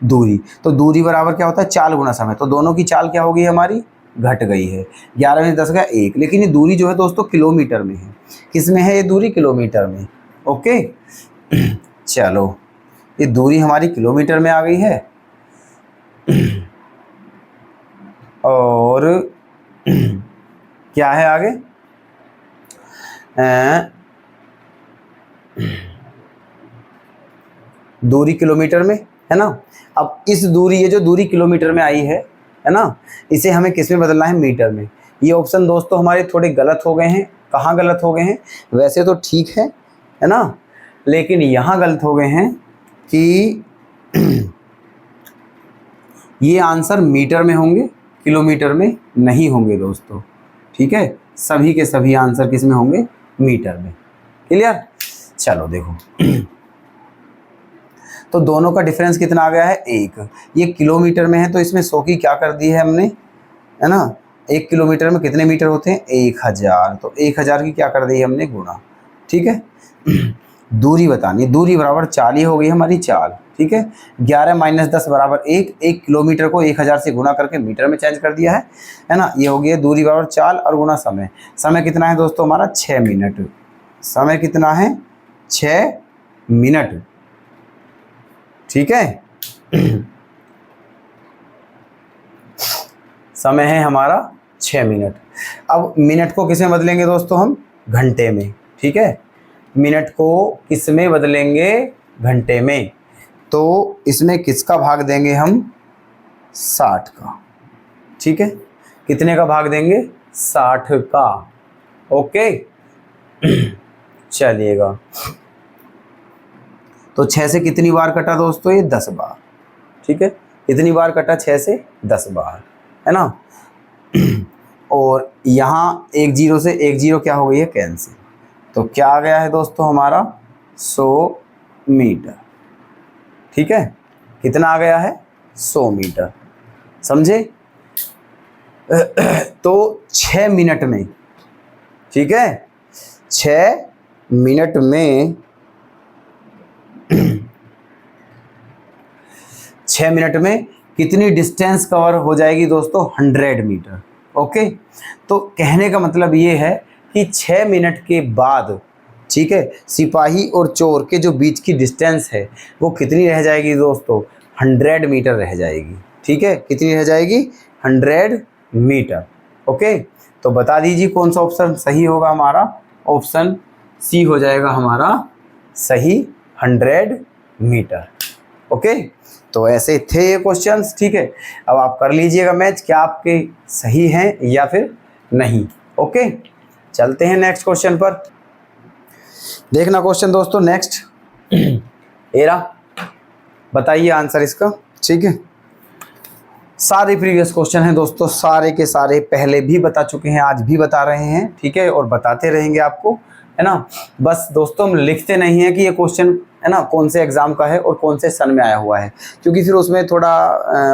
दूरी। तो दूरी बराबर क्या होता है, चाल गुणा समय। तो दोनों की चाल क्या हो गई हमारी, घट गई है। 11 में से 10 गया 1, लेकिन ये दूरी जो है दोस्तों किलोमीटर में है। किस में है ये दूरी, किलोमीटर में। ओके चलो, ये दूरी हमारी किलोमीटर में आ गई है। और क्या है आगे, दूरी किलोमीटर में, है ना। अब इस दूरी, ये जो दूरी किलोमीटर में आई है ना, इसे हमें किस में बदलना है, मीटर में। ये ऑप्शन दोस्तों हमारे थोड़े गलत हो गए हैं। कहाँ गलत हो गए हैं, वैसे तो ठीक है ना, लेकिन यहाँ गलत हो गए हैं कि ये आंसर मीटर में होंगे, किलोमीटर में नहीं होंगे दोस्तों। ठीक है, सभी के सभी आंसर किस में होंगे, मीटर में। क्लियर। चलो देखो तो दोनों का डिफरेंस कितना आ गया है, 1। ये किलोमीटर में है तो इसमें 100 की क्या कर दी है हमने, है ना। 1 किलोमीटर में कितने मीटर होते हैं, 1000। तो 1000 की क्या कर दी है हमने, गुणा। ठीक है, दूरी बतानी, दूरी बराबर चाल ही हो गई हमारी, चाल। ठीक है, 11 माइनस 10 बराबर 1। 1 किलोमीटर को 1000 से गुणा करके मीटर में चेंज कर दिया है ना। ये हो गया दूरी बराबर चाल और गुणा समय। समय कितना है दोस्तों हमारा, 6 मिनट। समय कितना है, 6 मिनट। ठीक है, समय है हमारा 6 मिनट। अब मिनट को किस में बदलेंगे दोस्तों, हम घंटे में। ठीक है, मिनट को किस में बदलेंगे, घंटे में। तो इसमें किसका भाग देंगे हम, 60 का। ठीक है, कितने का भाग देंगे, 60 का। ओके चलिएगा, तो 6 से कितनी बार कटा दोस्तों, ये 10 बार। ठीक है, कितनी बार कटा, 6 से 10 बार, है ना। और यहाँ 1 0 से 1 0 क्या हो गई है, कैंसिल। तो क्या आ गया है दोस्तों हमारा, 100 मीटर। ठीक है, कितना आ गया है, 100 मीटर। समझे। तो 6 मिनट में, ठीक है, 6 मिनट में 6 मिनट में कितनी डिस्टेंस कवर हो जाएगी दोस्तों, 100 मीटर। ओके, तो कहने का मतलब ये है कि 6 मिनट के बाद, ठीक है, सिपाही और चोर के जो बीच की डिस्टेंस है वो कितनी रह जाएगी दोस्तों, 100 मीटर रह जाएगी। ठीक है, कितनी रह जाएगी, 100 मीटर। ओके, तो बता दीजिए कौन सा ऑप्शन सही होगा हमारा। ऑप्शन सी हो जाएगा हमारा सही, 100 मीटर। ओके, तो ऐसे थे ये क्वेश्चंस। ठीक है, अब आप कर लीजिएगा मैच, क्या आपके सही हैं या फिर नहीं। ओके, चलते हैं नेक्स्ट क्वेश्चन पर। देखना क्वेश्चन दोस्तों नेक्स्ट एरा, बताइए आंसर इसका। ठीक है, सारे प्रीवियस क्वेश्चन हैं दोस्तों, सारे के सारे पहले भी बता चुके हैं, आज भी बता रहे हैं। ठीक है, और बताते रहेंगे आपको, है ना। बस दोस्तों हम लिखते नहीं है कि ये क्वेश्चन है ना कौन से एग्जाम का है और कौन से सन में आया हुआ है, क्योंकि फिर उसमें थोड़ा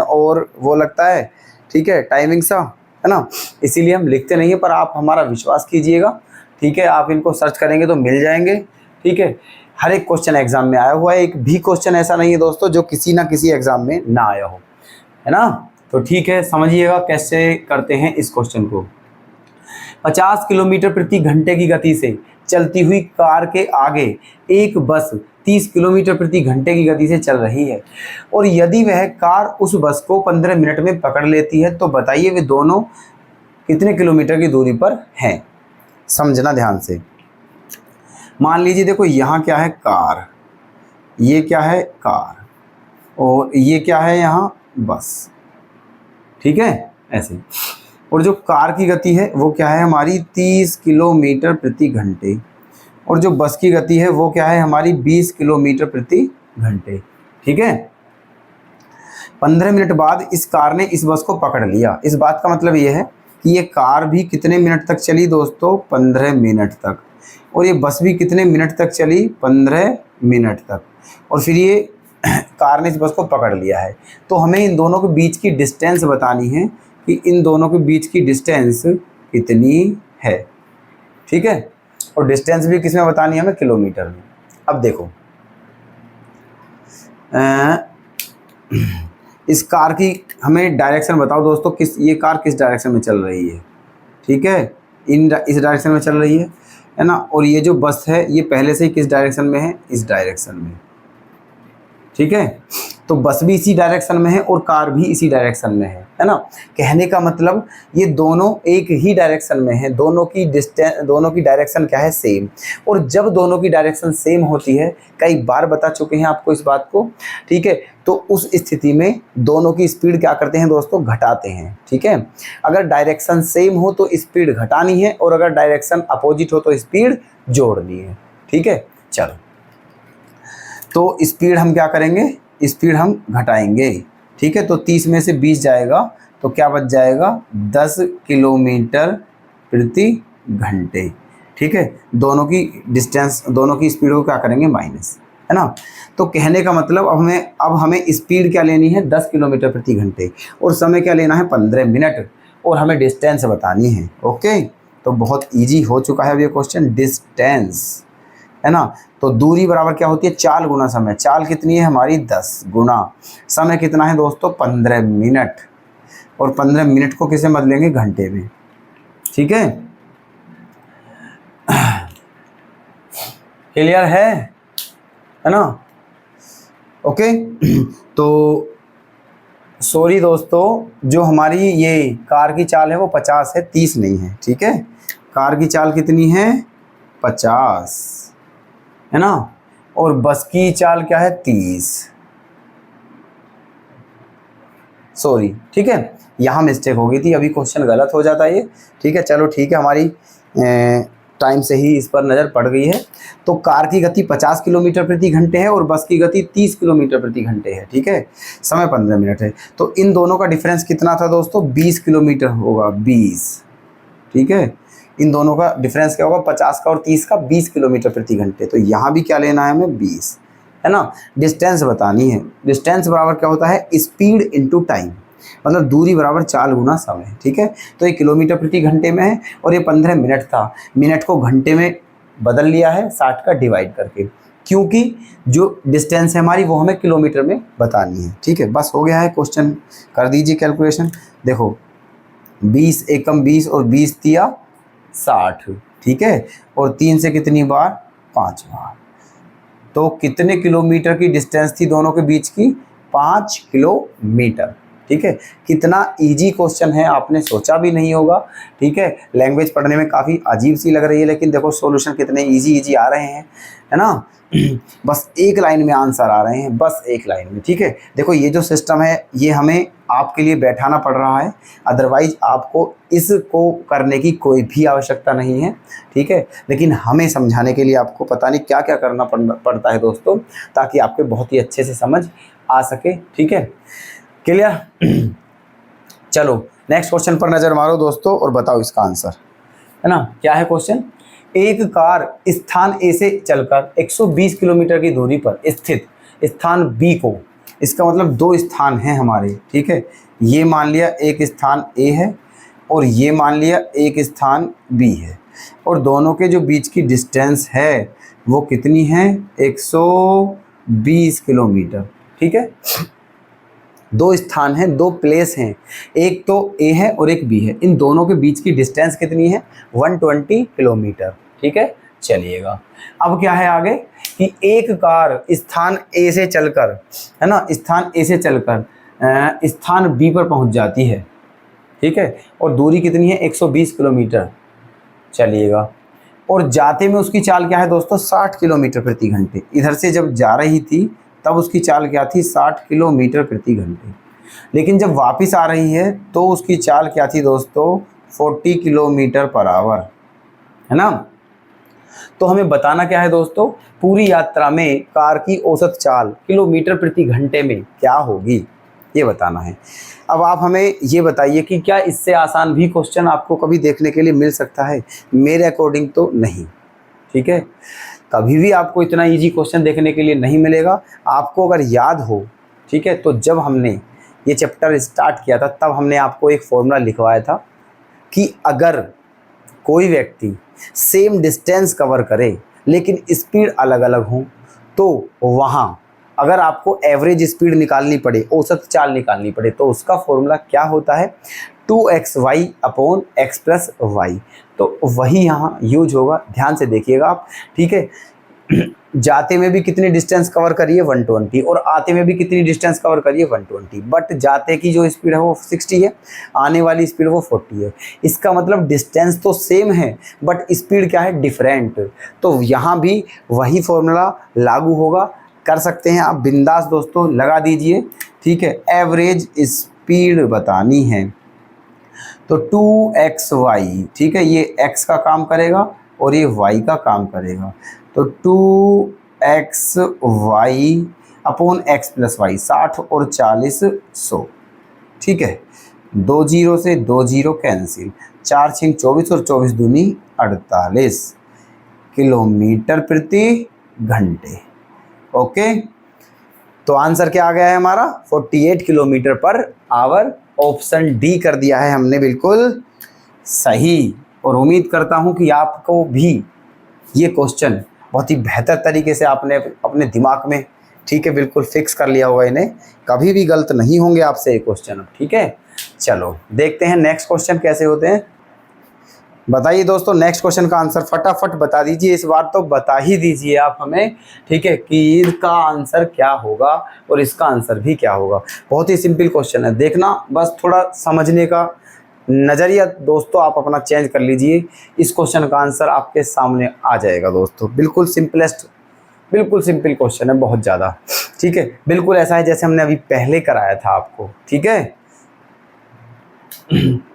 और वो लगता है, ठीक है, टाइमिंग सा, है ना, इसीलिए हम लिखते नहीं है। पर आप हमारा विश्वास कीजिएगा, ठीक है, आप इनको सर्च करेंगे तो मिल जाएंगे। ठीक है, हर एक क्वेश्चन एग्जाम में आया हुआ है, एक भी क्वेश्चन ऐसा नहीं है दोस्तों जो किसी ना किसी एग्जाम में ना आया हो, है ना। तो ठीक है, समझिएगा कैसे करते हैं इस क्वेश्चन को। 50 किलोमीटर प्रति घंटे की गति से चलती हुई कार के आगे एक बस 30 किलोमीटर प्रति घंटे की गति से चल रही है, और यदि वह कार उस बस को 15 मिनट में पकड़ लेती है, तो बताइए वे दोनों कितने किलोमीटर की दूरी पर हैं। समझना ध्यान से। मान लीजिए देखो, यहाँ क्या है कार, ये क्या है कार, और ये क्या है यहाँ बस। ठीक है, ऐसे। और जो कार की गति है वो क्या है हमारी 30 किलोमीटर प्रति घंटे, और जो बस की गति है वो क्या है हमारी 20 किलोमीटर प्रति घंटे। ठीक है, 15 मिनट बाद इस कार ने इस बस को पकड़ लिया। इस बात का मतलब ये है कि ये कार भी कितने मिनट तक चली दोस्तों, 15 मिनट तक, और ये बस भी कितने मिनट तक चली, 15 मिनट तक, और फिर ये कार ने इस बस को पकड़ लिया है। तो हमें इन दोनों के बीच की डिस्टेंस बतानी है कि इन दोनों के बीच की डिस्टेंस कितनी है। ठीक है, और डिस्टेंस भी किस में बतानी है हमें, किलोमीटर में। अब देखो, इस कार की हमें डायरेक्शन बताओ दोस्तों, ये कार किस डायरेक्शन में चल रही है। ठीक है, इस डायरेक्शन में चल रही है ना। और ये जो बस है ये पहले से ही किस डायरेक्शन में है, इस डायरेक्शन में। ठीक है, तो बस भी इसी डायरेक्शन में है और कार भी इसी डायरेक्शन में है ना। कहने का मतलब ये दोनों एक ही डायरेक्शन में है, दोनों की डायरेक्शन क्या है, सेम। और जब दोनों की डायरेक्शन सेम होती है, कई बार बता चुके हैं आपको इस बात को, ठीक है, तो उस स्थिति में दोनों की स्पीड क्या करते हैं दोस्तों, घटाते हैं। ठीक है, अगर डायरेक्शन सेम हो तो स्पीड घटानी है, और अगर डायरेक्शन अपोजिट हो तो स्पीड जोड़नी है। ठीक है, चलो, तो स्पीड हम क्या करेंगे, स्पीड हम घटाएंगे। ठीक है, तो 30 में से 20 जाएगा तो क्या बच जाएगा, 10 किलोमीटर प्रति घंटे। ठीक है, दोनों की डिस्टेंस, दोनों की स्पीड को क्या करेंगे, माइनस, है ना। तो कहने का मतलब अब हमें स्पीड क्या लेनी है, 10 किलोमीटर प्रति घंटे, और समय क्या लेना है, 15 मिनट, और हमें डिस्टेंस बतानी है। ओके, तो बहुत ईजी हो चुका है अब ये क्वेश्चन, डिस्टेंस, है ना। तो दूरी बराबर क्या होती है, चाल गुना समय। चाल कितनी है हमारी, 10 गुना समय कितना है दोस्तों, 15 मिनट, और 15 मिनट को किसे बदलेंगे, घंटे में। ठीक है, क्लियर है ना। ओके, तो सॉरी दोस्तों, जो हमारी ये कार की चाल है वो 50 है, 30 नहीं है। ठीक है, कार की चाल कितनी है, 50, है ना, और बस की चाल क्या है, 30। सॉरी, ठीक है, यहाँ मिस्टेक हो गई थी, अभी क्वेश्चन गलत हो जाता है ये। ठीक है, चलो ठीक है, हमारी टाइम से ही इस पर नज़र पड़ गई है। तो कार की गति 50 किलोमीटर प्रति घंटे है और बस की गति 30 किलोमीटर प्रति घंटे है। ठीक है, समय 15 मिनट है। तो इन दोनों का डिफरेंस कितना था दोस्तों, 20 किलोमीटर होगा, 20। ठीक है, इन दोनों का डिफरेंस क्या होगा, 50 का और 30 का, 20 किलोमीटर प्रति घंटे। तो यहाँ भी क्या लेना है हमें, 20, है ना। डिस्टेंस बतानी है, डिस्टेंस बराबर क्या होता है, स्पीड इंटू टाइम, मतलब दूरी बराबर चाल गुना समय। ठीक है, तो ये किलोमीटर प्रति घंटे में है और ये 15 मिनट था, मिनट को घंटे में बदल लिया है 60 का डिवाइड करके, क्योंकि जो डिस्टेंस है हमारी वो हमें किलोमीटर में बतानी है। ठीक है, बस हो गया है क्वेश्चन, कर दीजिए कैलकुलेशन। देखो 20 एकम 20 और 20 तिया 60। ठीक है, और 3 से कितनी बार, 5 बार। तो कितने किलोमीटर की डिस्टेंस थी दोनों के बीच की, 5 किलोमीटर। ठीक है, कितना इजी क्वेश्चन है आपने सोचा भी नहीं होगा। ठीक है, लैंग्वेज पढ़ने में काफ़ी अजीब सी लग रही है, लेकिन देखो सॉल्यूशन कितने इजी आ रहे हैं, है ना। बस एक लाइन में आंसर आ रहे हैं, बस एक लाइन में। ठीक है, देखो ये जो सिस्टम है ये हमें आपके लिए बैठाना पड़ रहा है, अदरवाइज आपको इसको करने की कोई भी आवश्यकता नहीं है। ठीक है, लेकिन हमें समझाने के लिए आपको पता नहीं क्या क्या करना पड़ता है दोस्तों, ताकि आपके बहुत ही अच्छे से समझ आ सके। ठीक है, क्लियर। चलो नेक्स्ट क्वेश्चन पर नज़र मारो दोस्तों और बताओ इसका आंसर, है ना। क्या है क्वेश्चन, एक कार स्थान ए से चलकर 120 किलोमीटर की दूरी पर स्थित स्थान बी को, इसका मतलब दो स्थान हैं हमारे। ठीक है, ये मान लिया एक स्थान ए है और ये मान लिया एक स्थान बी है, और दोनों के जो बीच की डिस्टेंस है वो कितनी है, 120 किलोमीटर। ठीक है, दो स्थान हैं, दो प्लेस हैं, एक तो ए है और एक बी है, इन दोनों के बीच की डिस्टेंस कितनी है, 120 किलोमीटर। ठीक है, चलिएगा अब क्या है आगे कि एक कार स्थान ए से चलकर, है ना, स्थान ए से चलकर स्थान बी पर पहुंच जाती है। ठीक है, और दूरी कितनी है, 120 किलोमीटर। चलिएगा, और जाते में उसकी चाल क्या है दोस्तों, 60 किलोमीटर प्रति घंटे। इधर से जब जा रही थी तब उसकी चाल क्या थी, 60 किलोमीटर प्रति घंटे। लेकिन जब वापस आ रही है तो उसकी चाल क्या थी दोस्तों, 40 किलोमीटर पर आवर, है ना। तो हमें बताना क्या है दोस्तों, पूरी यात्रा में कार की औसत चाल किलोमीटर प्रति घंटे में क्या होगी, ये बताना है। अब आप हमें ये बताइए कि क्या इससे आसान भी क्वेश्चन आपको कभी देखने के लिए मिल सकता है। मेरे अकॉर्डिंग तो नहीं। ठीक है, कभी भी आपको इतना इजी क्वेश्चन देखने के लिए नहीं मिलेगा। आपको अगर याद हो, ठीक है, तो जब हमने ये चैप्टर स्टार्ट किया था तब हमने आपको एक फॉर्मूला लिखवाया था कि अगर कोई व्यक्ति सेम डिस्टेंस कवर करे लेकिन स्पीड अलग अलग हो, तो वहाँ अगर आपको एवरेज स्पीड निकालनी पड़े, औसत चाल निकालनी पड़े, तो उसका फॉर्मूला क्या होता है, 2xy upon x plus Y. तो वही यहाँ यूज होगा, ध्यान से देखिएगा आप। ठीक है, जाते में भी कितनी डिस्टेंस कवर करिए, 120, और आते में भी कितनी डिस्टेंस कवर करिए, 120। बट जाते की जो स्पीड है वो 60 है, आने वाली स्पीड वो 40 है। इसका मतलब डिस्टेंस तो सेम है बट स्पीड क्या है, डिफरेंट। तो यहाँ भी वही फॉर्मूला लागू होगा, कर सकते हैं आप बिंदास दोस्तों, लगा दीजिए। ठीक है, एवरेज स्पीड बतानी है तो 2xy, ठीक है, ये x का काम करेगा और ये y का काम करेगा, तो 2xy upon x plus Y, 60 और 40 100। ठीक है, 2 जीरो से 2 जीरो कैंसिल, 4 6 24 और 24 दूनी 48 किलोमीटर प्रति घंटे। ओके, तो आंसर क्या आ गया है हमारा, 48 kilometre per our. Option D कर दिया है हमने बिल्कुल सही, और उम्मीद करता हूं कि आपको भी ये क्वेश्चन बहुत ही बेहतर तरीके से आपने अपने दिमाग में, ठीक है, बिल्कुल फिक्स कर लिया होगा। इन्हें कभी भी गलत नहीं होंगे आपसे ये क्वेश्चन। ठीक है, चलो देखते हैं नेक्स्ट क्वेश्चन कैसे होते हैं। बताइए दोस्तों, नेक्स्ट क्वेश्चन का आंसर फटाफट बता दीजिए, इस बार तो बता ही दीजिए आप हमें। ठीक है, कि इसका आंसर क्या होगा और इसका आंसर भी क्या होगा। बहुत ही सिंपल क्वेश्चन है, देखना बस थोड़ा समझने का नज़रिया दोस्तों आप अपना चेंज कर लीजिए। इस क्वेश्चन का आंसर आपके सामने आ जाएगा दोस्तों, बिल्कुल सिंपलेस्ट, बिल्कुल सिंपल क्वेश्चन है, बहुत ज़्यादा। ठीक है, बिल्कुल ऐसा है जैसे हमने अभी पहले कराया था आपको। ठीक है,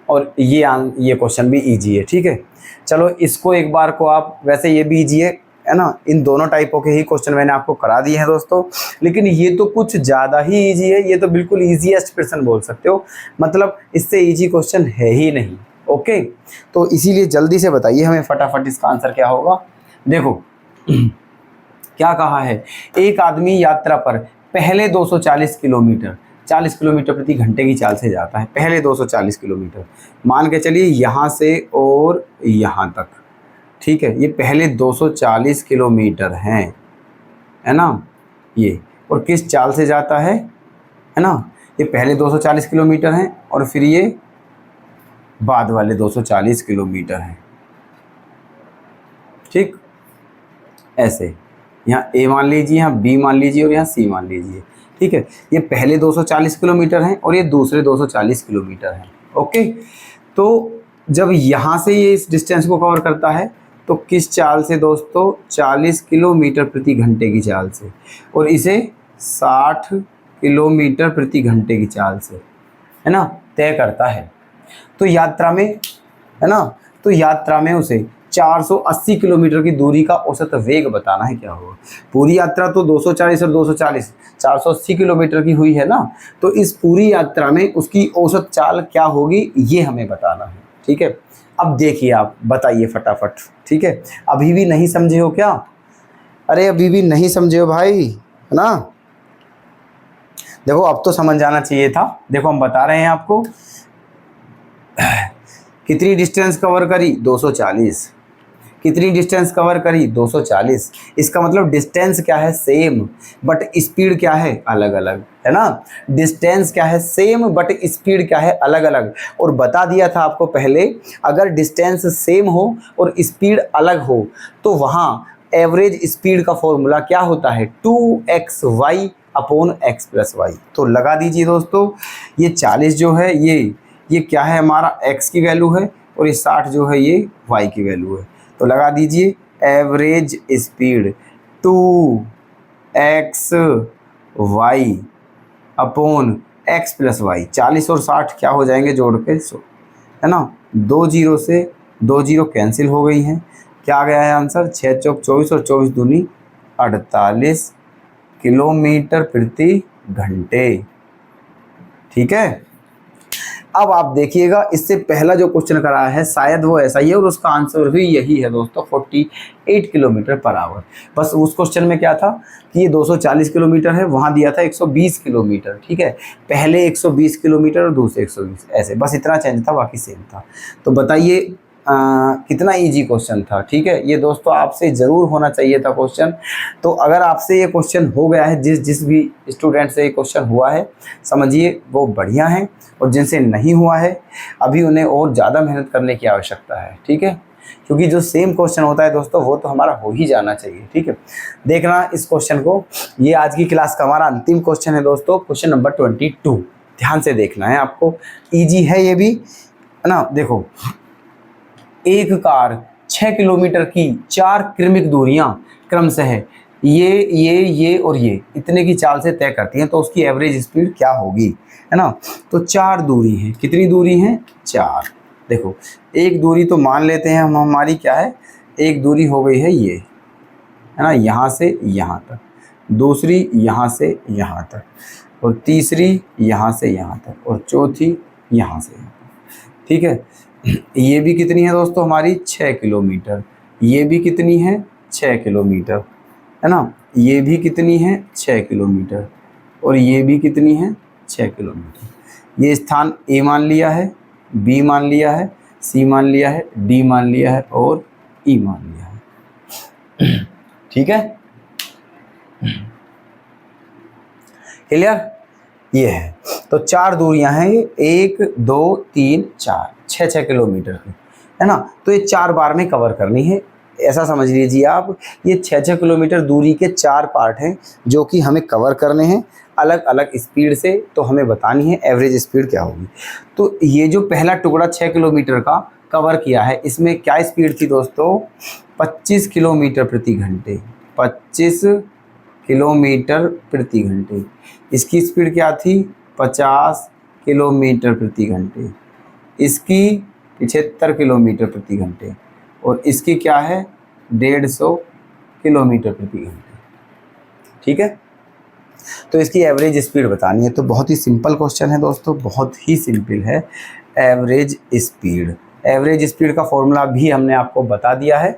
और ये क्वेश्चन भी इजी है। ठीक है, चलो इसको एक बार को आप, वैसे ये भी इजी है ना, इन दोनों टाइपों के ही क्वेश्चन मैंने आपको करा दिए हैं दोस्तों, लेकिन ये तो कुछ ज़्यादा ही इजी है, ये तो बिल्कुल इजीएस्ट क्वेश्चन बोल सकते हो, मतलब इससे इजी क्वेश्चन है ही नहीं। ओके, तो इसीलिए जल्दी से बताइए हमें फटाफट इसका आंसर क्या होगा। देखो क्या कहा है, एक आदमी यात्रा पर पहले 240 किलोमीटर 40 किलोमीटर प्रति घंटे की चाल से जाता है। पहले 240 किलोमीटर मान के चलिए यहाँ से और यहाँ तक। ठीक है, ये पहले 240 किलोमीटर हैं, है ना, ये, और किस चाल से जाता है ना, ये पहले 240 किलोमीटर हैं और फिर ये बाद वाले 240 किलोमीटर हैं। ठीक, ऐसे यहाँ ए मान लीजिए, यहाँ बी मान लीजिए और यहाँ सी मान लीजिए। ठीक है, ये पहले 240 किलोमीटर हैं और ये दूसरे 240 किलोमीटर हैं। ओके, तो जब यहाँ से ये इस डिस्टेंस को कवर करता है तो किस चाल से दोस्तों, 40 किलोमीटर प्रति घंटे की चाल से, और इसे 60 किलोमीटर प्रति घंटे की चाल से, है ना, तय करता है। तो यात्रा में, है ना, तो यात्रा में उसे 480 किलोमीटर की दूरी का औसत वेग बताना है, क्या होगा। पूरी यात्रा तो 240 और 240 480 किलोमीटर की हुई है ना, तो इस पूरी यात्रा में उसकी औसत चाल क्या होगी ये हमें बताना है। ठीक है, अब देखिए आप बताइए फटाफट। ठीक है, अभी भी नहीं समझे हो क्या? अरे अभी भी नहीं समझे हो भाई, है ना? देखो अब तो समझ जाना चाहिए था। देखो हम बता रहे हैं आपको कितनी डिस्टेंस कवर करी, 240। कितनी डिस्टेंस कवर करी, 240। इसका मतलब डिस्टेंस क्या है, सेम, बट स्पीड क्या है, अलग अलग, है ना। डिस्टेंस क्या है, सेम, बट स्पीड क्या है, अलग अलग। और बता दिया था आपको पहले, अगर डिस्टेंस सेम हो और स्पीड अलग हो तो वहाँ एवरेज स्पीड का फॉर्मूला क्या होता है, 2xy upon x plus Y. तो लगा दीजिए दोस्तों, ये 40 जो है ये क्या है, हमारा x की वैल्यू है, और ये 60 जो है ये y की वैल्यू है। तो लगा दीजिए average speed 2xy upon x plus y. 40 और 60 क्या हो जाएंगे जोड़ के 100, है ना। 2 जीरो से 2 जीरो कैंसिल हो गई हैं। क्या आ गया है आंसर, 6 चौक 24 और 24 दूनी 48 किलोमीटर प्रति घंटे। ठीक है, अब आप देखिएगा इससे पहला जो क्वेश्चन कराया है शायद वो ऐसा ही है, और उसका आंसर भी यही है दोस्तों, 48 किलोमीटर पर आवर। बस उस क्वेश्चन में क्या था कि ये 240 किलोमीटर है, वहाँ दिया था 120 किलोमीटर। ठीक है, पहले 120 किलोमीटर और दूसरे 120, ऐसे बस इतना चेंज था, बाकी सेम था। तो बताइए कितना इजी क्वेश्चन था। ठीक है, ये दोस्तों आपसे ज़रूर होना चाहिए था क्वेश्चन। तो अगर आपसे ये क्वेश्चन हो गया है, जिस भी स्टूडेंट से ये क्वेश्चन हुआ है, समझिए वो बढ़िया है, और जिनसे नहीं हुआ है अभी उन्हें और ज़्यादा मेहनत करने की आवश्यकता है। ठीक है, क्योंकि जो सेम क्वेश्चन होता है दोस्तों वो तो हमारा हो ही जाना चाहिए। ठीक है, देखना इस क्वेश्चन को, ये आज की क्लास का हमारा अंतिम क्वेश्चन है दोस्तों, क्वेश्चन नंबर 22। ध्यान से देखना है आपको, ईजी है ये भी, है ना। देखो, एक कार 6 किलोमीटर की 4 क्रमिक दूरियां क्रमशः ये और ये इतने की चाल से तय करती हैं, तो उसकी एवरेज स्पीड क्या होगी, है ना। तो 4 दूरी हैं, कितनी दूरी हैं, 4। देखो एक दूरी तो मान लेते हैं हम, हमारी क्या है, एक दूरी हो गई है ये, है ना, यहाँ से यहाँ तक, दूसरी यहाँ से यहाँ तक, और तीसरी यहाँ से यहाँ तक, और चौथी यहाँ से यहाँ तक। ठीक है, ये भी कितनी है दोस्तों हमारी, 6 किलोमीटर। ये भी कितनी है, 6 किलोमीटर, है ना। ये भी कितनी है, 6 किलोमीटर, और ये भी कितनी है, 6 किलोमीटर। ये स्थान ए मान लिया है, बी मान लिया है, सी मान लिया है, डी मान लिया है, और ई मान लिया है। ठीक है, क्लियर, ये है। तो 4 दूरियां हैं, 1 2 3 4, 6 किलोमीटर की, है ना। तो ये 4 बार में कवर करनी है, ऐसा समझ लीजिए आप। ये 6 किलोमीटर दूरी के 4 पार्ट हैं जो कि हमें कवर करने हैं अलग अलग स्पीड से, तो हमें बतानी है एवरेज स्पीड क्या होगी। तो ये जो पहला टुकड़ा 6 किलोमीटर का कवर किया है, इसमें क्या स्पीड थी दोस्तों, 25 किलोमीटर प्रति घंटे, 25 किलोमीटर प्रति घंटे। इसकी स्पीड क्या थी, 50 किलोमीटर प्रति घंटे। इसकी 75 किलोमीटर प्रति घंटे, और इसकी क्या है, 150 किलोमीटर प्रति घंटे। ठीक है, तो इसकी एवरेज स्पीड बतानी है। तो बहुत ही सिंपल क्वेश्चन है दोस्तों, बहुत ही सिंपल है। एवरेज स्पीड, एवरेज स्पीड का फॉर्मूला भी हमने आपको बता दिया है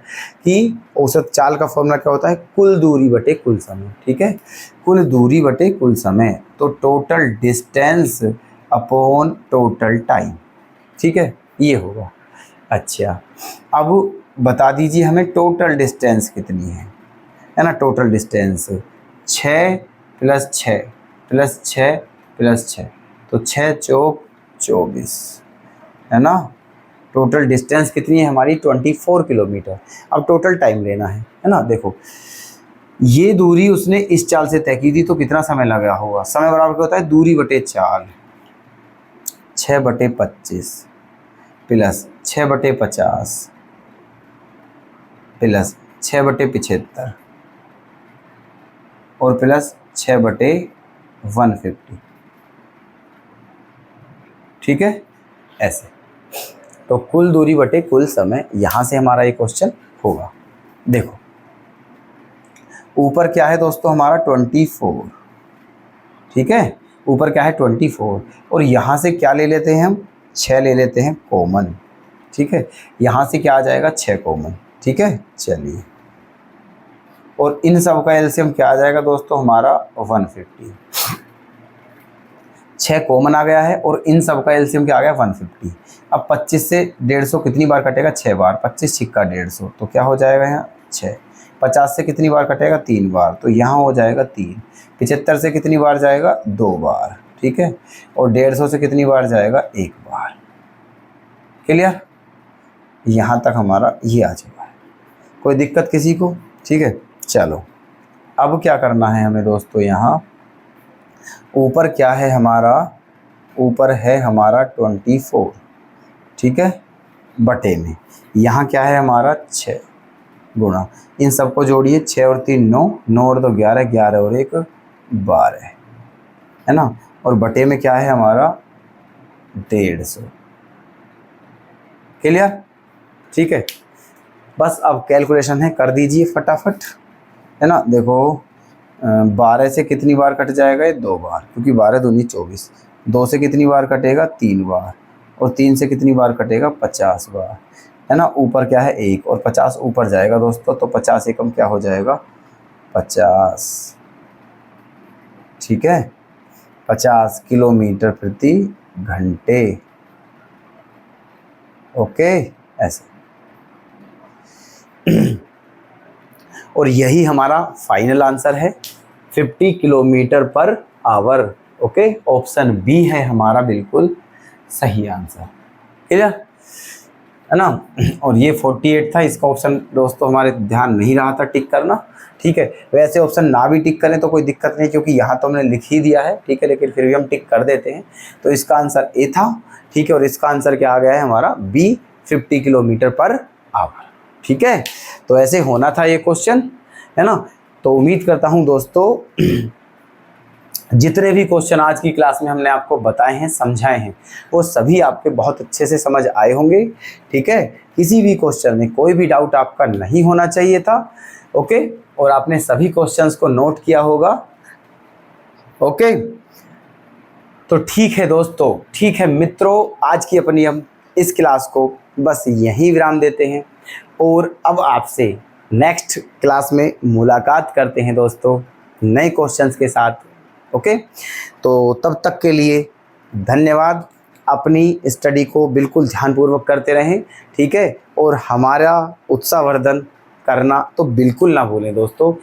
कि औसत चाल का फॉर्मूला क्या होता है, कुल दूरी बटे कुल समय। ठीक है, कुल दूरी बटे कुल समय, तो total distance upon total time. ठीक है, ये होगा। अच्छा, अब बता दीजिए हमें टोटल डिस्टेंस कितनी है ना। टोटल डिस्टेंस 6 + 6 + 6 + 6, तो 6 चौक 24, है ना। टोटल डिस्टेंस कितनी है हमारी, 24 किलोमीटर। अब टोटल टाइम लेना है ना। देखो ये दूरी उसने इस चाल से तय की थी, तो कितना समय लगा होगा? समय बराबर क्या होता है? दूरी बटे चाल। 6/25 प्लस 6/50 प्लस 6/75 और प्लस 6/150। ठीक है, ऐसे। तो कुल दूरी बटे कुल समय, यहां से हमारा ये क्वेश्चन होगा। देखो ऊपर क्या है दोस्तों हमारा 24। ठीक है, ऊपर क्या है 24 और यहाँ से क्या ले लेते हैं हम? 6 ले लेते हैं कॉमन। ठीक है, यहाँ से क्या आ जाएगा? 6 कॉमन। ठीक है, चलिए, और इन सब का एलसीएम क्या आ जाएगा दोस्तों हमारा? 150। 6 कॉमन आ गया है और इन सब का एलसीएम क्या आ गया? 150। अब 25 से 150 कितनी बार कटेगा? 6 बार। 25 छिक्का 150, तो क्या हो जाएगा यहाँ? 6। 50 से कितनी बार कटेगा? 3 बार, तो यहाँ हो जाएगा 3। 75 से कितनी बार जाएगा? 2 बार। ठीक है, और 150 से कितनी बार जाएगा? 1 बार। क्लियर? यहाँ तक हमारा ये आ चुका है। कोई दिक्कत किसी को? ठीक है, चलो अब क्या करना है हमें दोस्तों? यहाँ ऊपर क्या है हमारा? ऊपर है हमारा 24। ठीक है, बटे में यहाँ क्या है हमारा? 6 गुणा, इन सबको जोड़िए, 6 और 3 9, 9 और 2 11, 11 और 1 12 है ना, और बटे में क्या है हमारा? 150। क्लियर? ठीक है, बस अब कैलकुलेशन है, कर दीजिए फटाफट, है ना। देखो 12 से कितनी बार कट जाएगा? ये 2 बार, क्योंकि 12 दूनी 24। 2 से कितनी बार कटेगा? 3 बार, और 3 से कितनी बार कटेगा? 50 बार, है ना। ऊपर क्या है? 1, और 50 ऊपर जाएगा दोस्तों, तो 50 एकम क्या हो जाएगा? 50। ठीक है, 50 किलोमीटर प्रति घंटे। ओके, ऐसे। और यही हमारा फाइनल आंसर है, 50 kilometre per our. Okay, option B है हमारा बिल्कुल सही आंसर। क्लियर है ना। और ये 48 था, इसका ऑप्शन दोस्तों हमारे ध्यान नहीं रहा था टिक करना। ठीक है, वैसे ऑप्शन ना भी टिक करें तो कोई दिक्कत नहीं, क्योंकि यहाँ तो हमने लिख ही दिया है। ठीक है, लेकिन फिर भी हम टिक कर देते हैं। तो इसका आंसर ए था। ठीक है, और इसका आंसर क्या आ गया है हमारा? B, 50 kilometre per hour. ठीक है, तो ऐसे होना था ये क्वेश्चन, है ना। तो उम्मीद करता हूँ दोस्तों जितने भी क्वेश्चन आज की क्लास में हमने आपको बताए हैं, समझाए हैं, वो सभी आपके बहुत अच्छे से समझ आए होंगे। ठीक है, किसी भी क्वेश्चन में कोई भी डाउट आपका नहीं होना चाहिए था। ओके, और आपने सभी क्वेश्चंस को नोट किया होगा। ओके, तो ठीक है दोस्तों, ठीक है मित्रों, आज की अपनी हम इस क्लास को बस यहीं विराम देते हैं, और अब आपसे नेक्स्ट क्लास में मुलाकात करते हैं दोस्तों नए क्वेश्चंस के साथ। ओके, तो तब तक के लिए धन्यवाद। अपनी स्टडी को बिल्कुल ध्यानपूर्वक करते रहें। ठीक है, और हमारा उत्साहवर्धन करना तो बिल्कुल ना भूलें दोस्तों,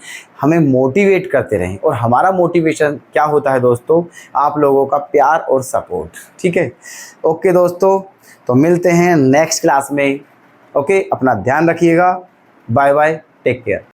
हमें मोटिवेट करते रहें। और हमारा मोटिवेशन क्या होता है दोस्तों? आप लोगों का प्यार और सपोर्ट। ठीक है, ओके दोस्तों, तो मिलते हैं नेक्स्ट क्लास में। ओके, अपना ध्यान रखिएगा। Bye bye, take care.